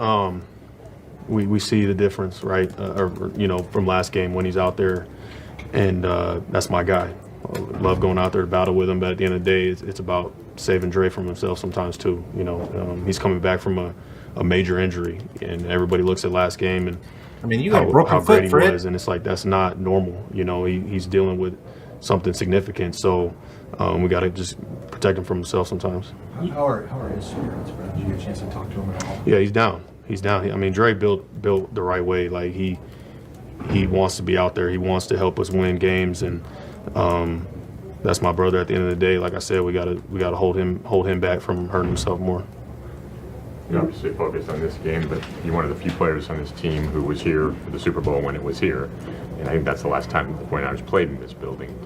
We see the difference, right? From last game when he's out there, and that's my guy. I love going out there to battle with him, but at the end of the day, it's about saving Dre from himself sometimes too. He's coming back from a major injury, and everybody looks at last game and you got a broken foot, great he was, and it's like that's not normal. He's dealing with something significant, so we got to just protect him from himself sometimes. How are his spirits, Brad? Did you get a chance to talk to him at all? Yeah, he's down. He's down. Dre built the right way. Like he wants to be out there. He wants to help us win games, and that's my brother. At the end of the day, like I said, we gotta hold him back from hurting himself more. you obviously focused on this game, but you're one of the few players on this team who was here for the Super Bowl when it was here. And I think that's the last time the 49ers played in this building.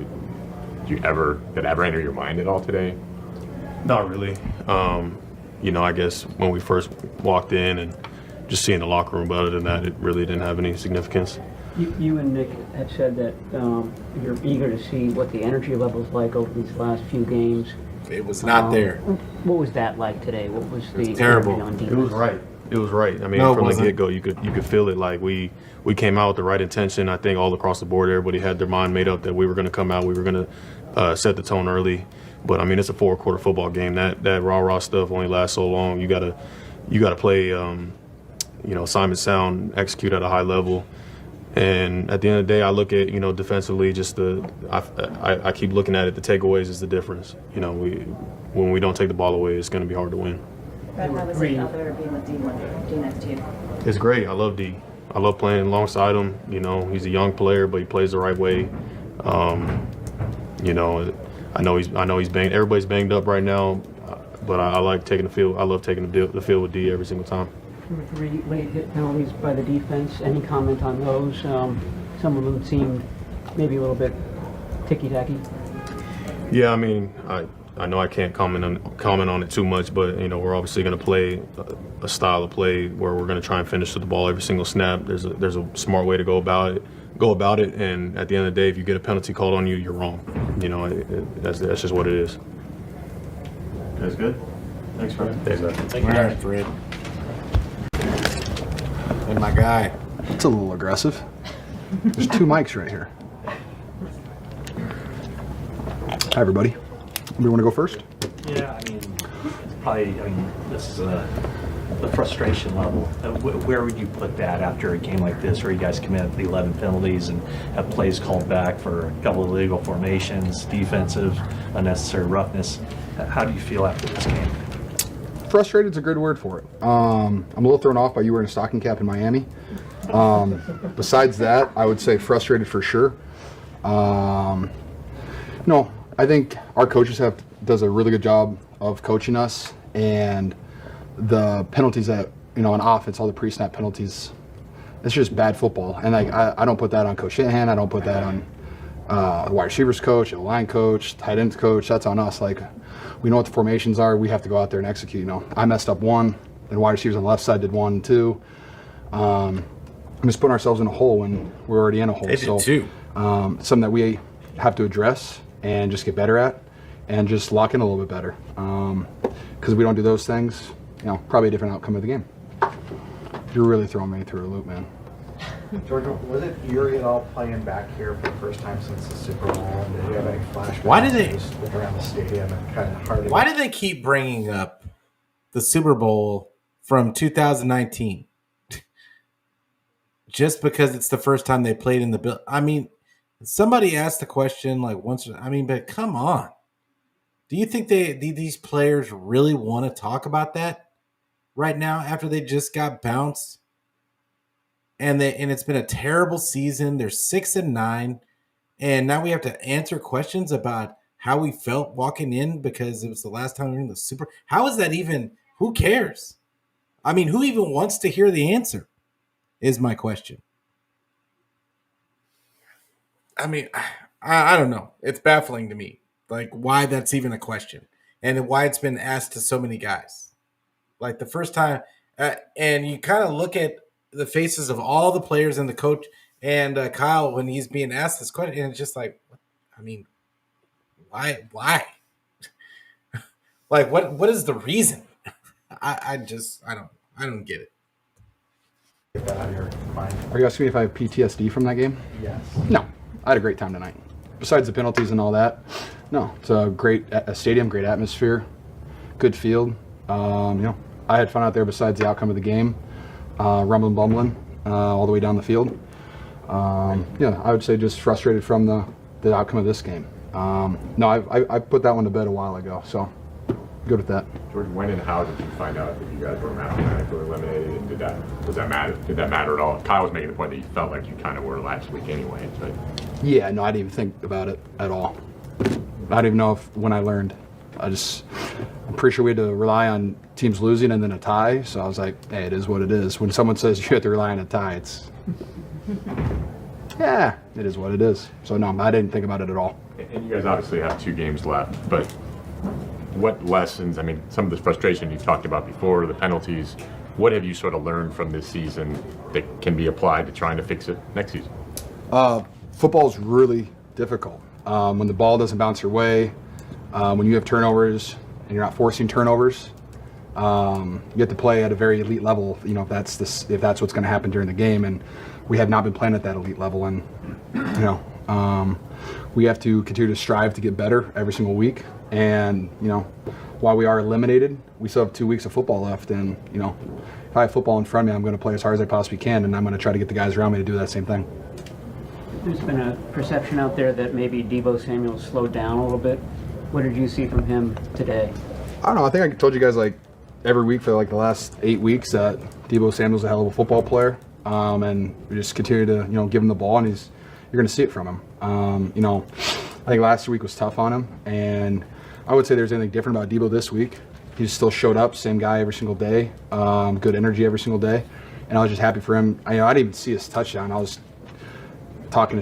Did it ever enter your mind at all today? Not really. I guess when we first walked in and just seeing the locker room, but other than that, it really didn't have any significance. You and Nick have said that you're eager to see what the energy level's like over these last few games. It was not there. What was that like today? What was the terrible. energy on defense? It was right. It was right. I mean, No, it from the wasn't. get-go, you could feel it. Like we came out with the right intention. I think all across the board, everybody had their mind made up that we were going to come out. We were going to set the tone early. But I mean, it's a 4-quarter football game. That rah-rah stuff only lasts so long. You gotta play, Simon Sound, execute at a high level. And at the end of the day, I look at, defensively, just I keep looking at it. The takeaways is the difference. When we don't take the ball away, it's going to be hard to win. Brad, how was it out there being with D next to you? It's great. I love D. I love playing alongside him. He's a young player, but he plays the right way. I know he's banged. Everybody's banged up right now, but I like taking the field. I love taking the field with D every single time. 3 late hit penalties by the defense. Any comment on those? Some of them seemed maybe a little bit ticky-tacky. Yeah, I mean, I know I can't comment on it too much, but we're obviously going to play a style of play where we're going to try and finish with the ball every single snap. There's a smart way to go about it, and at the end of the day, if you get a penalty called on you, you're wrong. That's just what it is. That's good. Thanks, Fred. All right, Fred. And my guy. It's a little aggressive. There's 2 mics right here. Hi, everybody. We want to go first? Yeah, I mean, it's probably, this is the frustration level. Where would you put that after a game like this where you guys commit the 11 penalties and have plays called back for a couple of illegal formations, defensive, unnecessary roughness? How do you feel after this game? Frustrated is a good word for it. I'm a little thrown off by you wearing a stocking cap in Miami. Besides that, I would say frustrated for sure. No, I think our coaches does a really good job of coaching us, and the penalties that on offense, all the pre-snap penalties, it's just bad football. And I don't put that on Coach Shanahan. I don't put that on the wide receivers coach, the line coach, tight ends coach. That's on us. We know what the formations are. We have to go out there and execute. I messed up one, and wide receivers on the left side did 1 and 2. I'm just putting ourselves in a hole when we're already in a hole. They did too. Something that we have to address and just get better at, and just lock in a little bit better. Because if we don't do those things, probably a different outcome of the game. You're really throwing me through a loop, man. George, was it eerie at all playing back here for the first time since the Super Bowl? Did you have any flashbacks? Why did they just look around the stadium and kind of hard? Why do they keep bringing up the Super Bowl from 2019? Just because it's the first time they played in the bill. I mean, somebody asked the question once. I mean, but come on. Do you think these players really want to talk about that right now after they just got bounced? And it's been a terrible season. They're 6-9, and now we have to answer questions about how we felt walking in because it was the last time we were in the Super. How is that even? Who cares? I mean, who even wants to hear the answer? Is my question. I mean, I don't know. It's baffling to me, why that's even a question, and why it's been asked to so many guys. The first time, and you kind of look at the faces of all the players and the coach and Kyle when he's being asked this question, and it's just I mean, why? What is the reason? I don't get it. Get that out of your mind. Are you asking me if I have PTSD from that game? Yes. No, I had a great time tonight. Besides the penalties and all that, no, it's a great stadium, great atmosphere, good field. I had fun out there besides the outcome of the game, rumbling, bumbling all the way down the field. I would say just frustrated from the outcome of this game. No, I put that one to bed a while ago, so good with that. George, when and how did you find out that you guys were mathematically eliminated? And did that matter? Did that matter at all? Kyle was making the point that you felt like you kind of were last week anyway. But yeah, no, I didn't even think about it at all. I don't even know when I learned. I'm pretty sure we had to rely on teams losing and then a tie. So I was like, hey, it is what it is. When someone says you have to rely on a tie, it's yeah, it is what it is. So no, I didn't think about it at all. And you guys obviously have 2 games left, but what lessons, I mean, some of the frustration you talked about before, the penalties, what have you sort of learned from this season that can be applied to trying to fix it next season? Football is really difficult. When the ball doesn't bounce your way, when you have turnovers and you're not forcing turnovers, you have to play at a very elite level. You know, if that's what's going to happen during the game, and we have not been playing at that elite level, and you know, we have to continue to strive to get better every single week. And you know, while we are eliminated, we still have 2 weeks of football left, and you know, if I have football in front of me, I'm going to play as hard as I possibly can, and I'm going to try to get the guys around me to do that same thing. There's been a perception out there that maybe Deebo Samuel slowed down a little bit. What did you see from him today? I don't know. I think I told you guys like every week for like the last 8 weeks that Deebo Samuel's a hell of a football player, and we just continue to give him the ball, and you're going to see it from him. You know, I think last week was tough on him, and I would say there's anything different about Deebo this week. He still showed up, same guy every single day, good energy every single day, and I was just happy for him. I didn't even see his touchdown. I was talking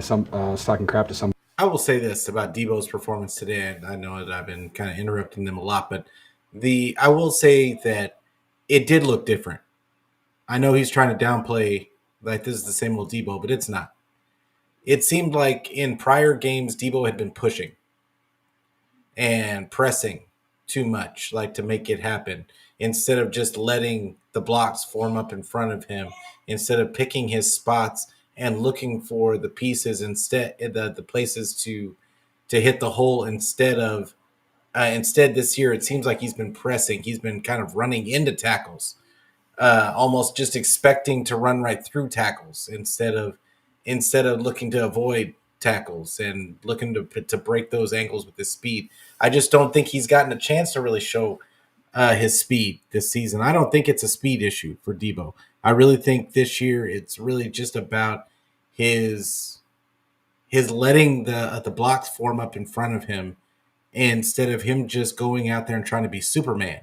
crap to some. I will say this about Deebo's performance today, and I know that I've been kind of interrupting them a lot, but I will say that it did look different. I know he's trying to downplay like this is the same old Deebo, but it's not. It seemed like in prior games, Deebo had been pushing and pressing too much, like to make it happen, instead of just letting the blocks form up in front of him, instead of picking his spots and looking for the pieces instead, the places to hit the hole instead this year, it seems like he's been pressing. He's been kind of running into tackles, almost just expecting to run right through tackles instead of looking to avoid tackles and looking to break those angles with his speed. I just don't think he's gotten a chance to really show his speed this season. I don't think it's a speed issue for Deebo. I really think this year it's really just about his letting the blocks form up in front of him instead of him just going out there and trying to be Superman.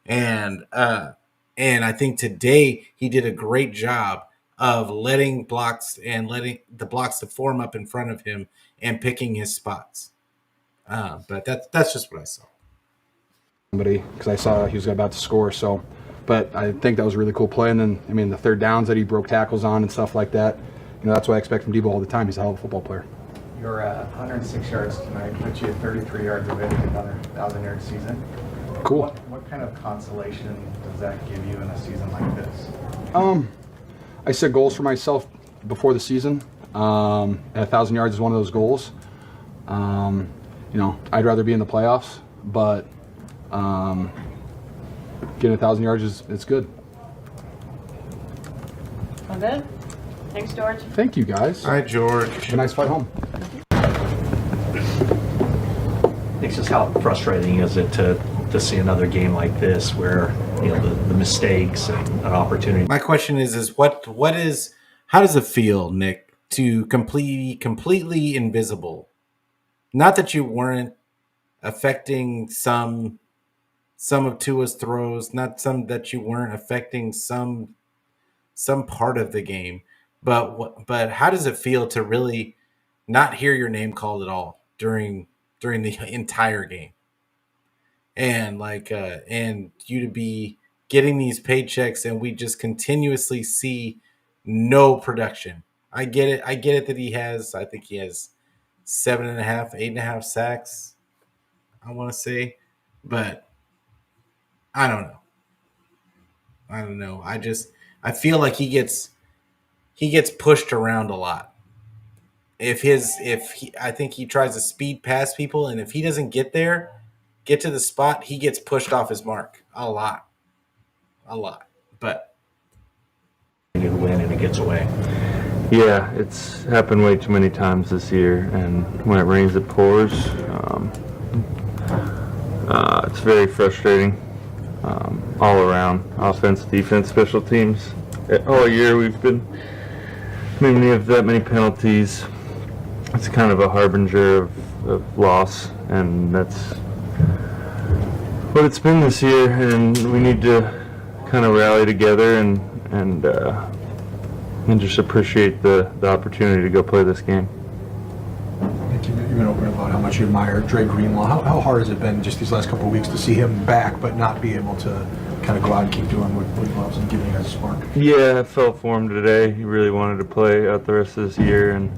And I think today he did a great job of letting the blocks to form up in front of him and picking his spots. But that's just what I saw. Somebody, because I saw he was about to score. So, but I think that was a really cool play. And then, I mean, the third downs that he broke tackles on and stuff like that. That's what I expect from Deebo all the time. He's a hell of a football player. Your 106 yards tonight puts you at 33 yards away from another 1,000-yard season. Cool. What kind of consolation does that give you in a season like this? I set goals for myself before the season. 1,000 yards is one of those goals. I'd rather be in the playoffs, but getting 1,000 yards it's good. All good? Thanks, George. Thank you, guys. All right, George. Have a nice flight home. It's just how frustrating is it to see another game like this where the mistakes and an opportunity. My question is how does it feel, Nick, to completely invisible? Not that you weren't affecting some of Tua's throws, not some that you weren't affecting some part of the game, but how does it feel to really not hear your name called at all during the entire game, and and you to be getting these paychecks and we just continuously see no production? I get it that I think he has 7.5, 8.5 sacks, I want to say, but I don't know. I feel like he gets pushed around a lot. I think he tries to speed past people, and if he doesn't get to the spot, he gets pushed off his mark a lot. But To win and it gets away. Yeah, it's happened way too many times this year, and when it rains, it pours. It's very frustrating all around, offense, defense, special teams. All year we've been many of that many penalties. It's kind of a harbinger of loss, and that's what it's been this year, and we need to kind of rally together and just appreciate the opportunity to go play this game. You've been open about how much you admire Dre Greenlaw. How hard has it been just these last couple of weeks to see him back, but not be able to kind of go out and keep doing what he loves and giving you guys a spark? Yeah, I felt for him today. He really wanted to play out the rest of this year, and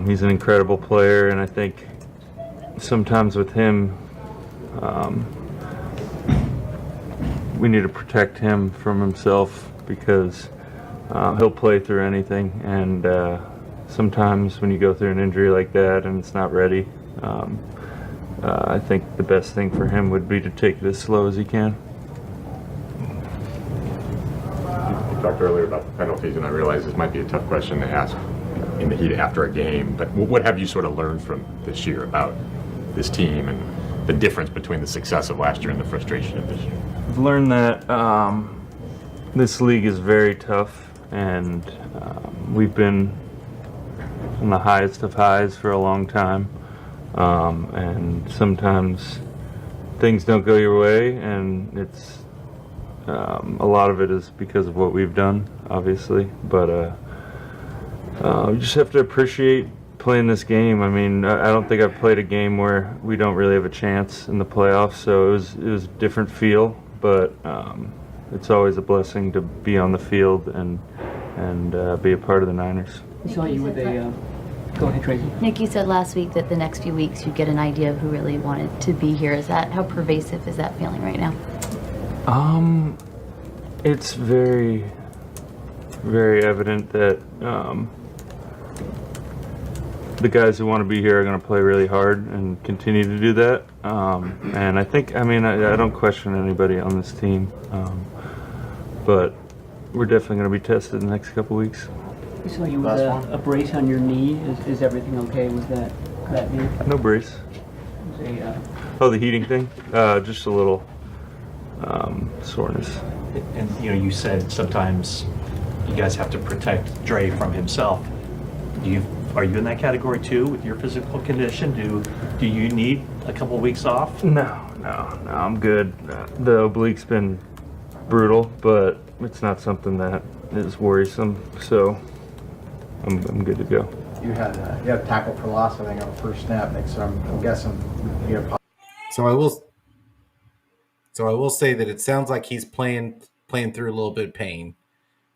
he's an incredible player. And I think sometimes with him, we need to protect him from himself because he'll play through anything. And sometimes when you go through an injury like that and it's not ready, I think the best thing for him would be to take it as slow as he can. You talked earlier about the penalties, and I realize this might be a tough question to ask in the heat after a game, but what have you sort of learned from this year about this team and the difference between the success of last year and the frustration of this year? I've learned that this league is very tough, and we've been on the highest of highs for a long time, and sometimes things don't go your way, and it's a lot of it is because of what we've done, obviously, but we just have to appreciate playing this game. I mean, I don't think I've played a game where we don't really have a chance in the playoffs, so it was a different feel, but it's always a blessing to be on the field and be a part of the Niners. We saw you with a, go ahead, Tracy. Nick, you said last week that the next few weeks you'd get an idea of who really wanted to be here. How pervasive is that feeling right now? It's very, very evident that the guys who want to be here are going to play really hard and continue to do that. And I think, I don't question anybody on this team, but we're definitely going to be tested in the next couple weeks. We saw you with a brace on your knee. Is everything okay with that knee? No brace. Oh, the heating thing? Just a little soreness. And you said sometimes you guys have to protect Dre from himself. Are you in that category too with your physical condition? Do you need a couple weeks off? No, I'm good. The oblique's been brutal, but it's not something that is worrisome, so I'm good to go. You had tackle for loss, I think, on the first snap, Nick, so I'm guessing you have. So I will say that it sounds like he's playing through a little bit of pain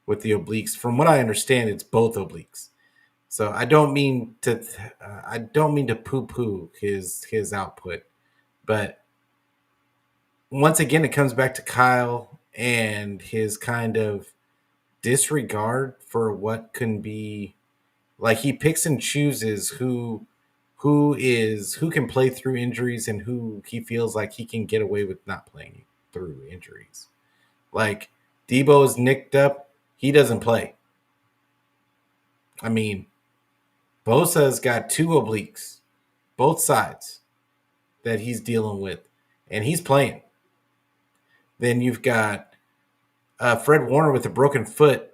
with the obliques. From what I understand, it's both obliques. So I don't mean to poo-poo his output, but once again, it comes back to Kyle and his kind of disregard for what can be. Like, he picks and chooses who can play through injuries and who he feels like he can get away with not playing through injuries. Like, Debo's nicked up, he doesn't play. I mean, Bosa's got 2 obliques, both sides, that he's dealing with, and he's playing. Then you've got Fred Warner with a broken foot,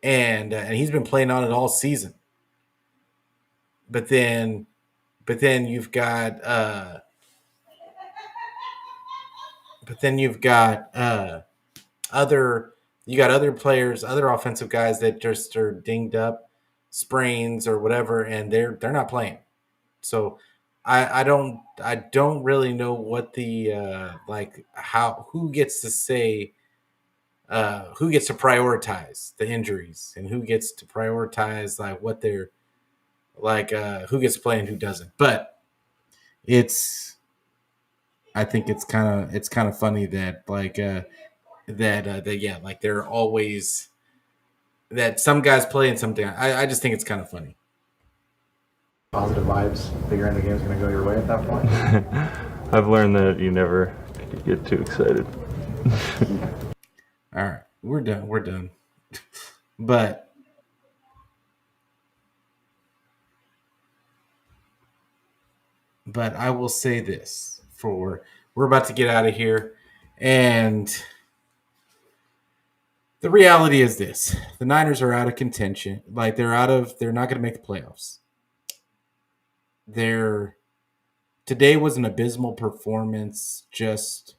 and he's been playing on it all season. But then you've got other players, other offensive guys that just are dinged up, sprains or whatever, and they're not playing. So I don't really know what the who gets to say who gets to prioritize the injuries and who gets to prioritize like what they're like who gets to play and who doesn't. But I think it's kind of funny that they're always that some guys play and something. I just think it's kind of funny. Positive vibes, figuring the game's going to go your way at that point? I've learned that you never get too excited. All right, we're done. But I will say this we're about to get out of here, and the reality is this: the Niners are out of contention. Like, they're not going to make the playoffs. Today was an abysmal performance, just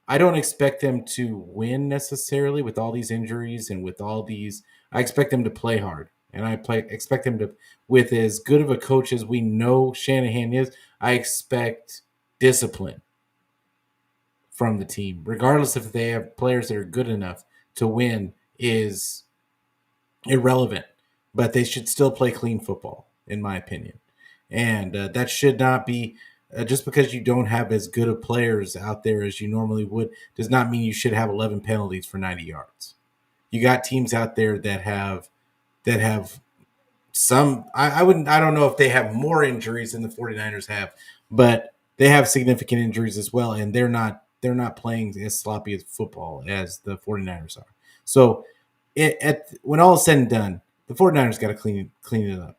I don't expect them to win necessarily with all these injuries and with all these. I expect them to play hard, and expect them to, with as good of a coach as we know Shanahan is. I expect discipline from the team, regardless if they have players that are good enough to win, is irrelevant. But they should still play clean football, in my opinion, and that should not be. Just because you don't have as good of players out there as you normally would does not mean you should have 11 penalties for 90 yards. You got teams out there that have some. I don't know if they have more injuries than the 49ers have, but they have significant injuries as well, and they're not playing as sloppy as football as the 49ers are. So when all is said and done, the 49ers got to clean it up.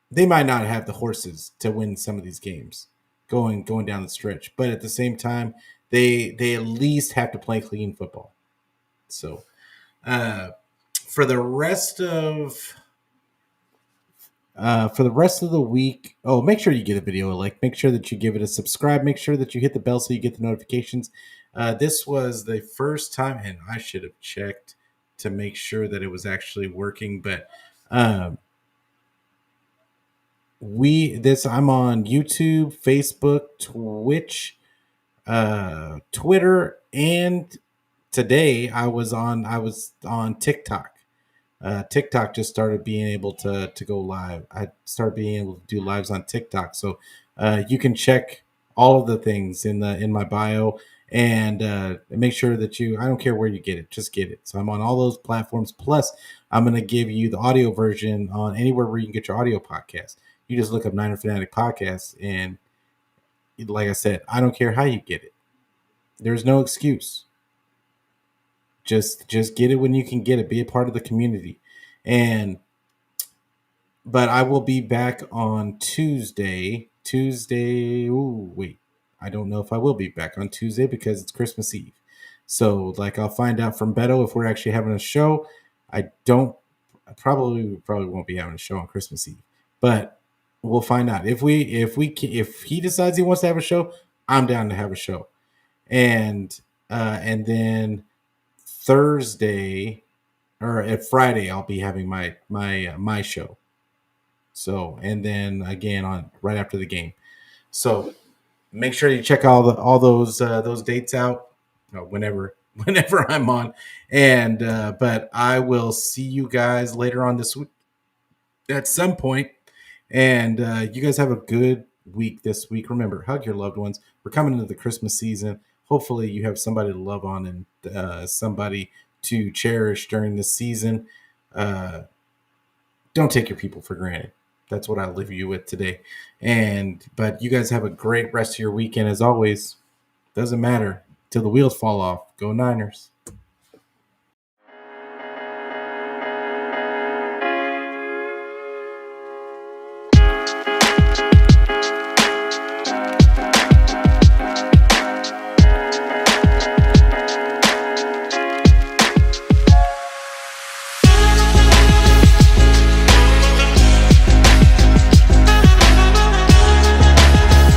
They might not have the horses to win some of these games going down the stretch, but at the same time, they at least have to play clean football. So uh, for the rest of the week, make sure you give the video a like. Make sure that you give it a subscribe. Make sure that you hit the bell so you get the notifications. This was the first time, and I should have checked to make sure that it was actually working, but. I'm on YouTube, Facebook, Twitch, Twitter, and today I was on TikTok. TikTok just started being able to go live. I started being able to do lives on TikTok, so you can check all of the things in my bio, and make sure that I don't care where you get it, just get it. So I'm on all those platforms. Plus, I'm going to give you the audio version on anywhere where you can get your audio podcast. You just look up Niner Fanatic Podcast, and like I said, I don't care how you get it. There's no excuse. Just get it when you can get it. Be a part of the community. But I will be back on Tuesday. Wait. I don't know if I will be back on Tuesday because it's Christmas Eve. So I'll find out from Beto if we're actually having a show. I probably won't be having a show on Christmas Eve. But we'll find out. If he decides he wants to have a show, I'm down to have a show. And then Thursday or Friday I'll be having my show. So, and then again on right after the game. So make sure you check all those dates out whenever I'm on. And but I will see you guys later on this week at some point. And you guys have a good week this week. Remember, hug your loved ones. We're coming into the Christmas season. Hopefully you have somebody to love on and somebody to cherish during this season. Don't take your people for granted. That's what I leave you with today. But you guys have a great rest of your weekend. As always, doesn't matter till the wheels fall off. Go Niners.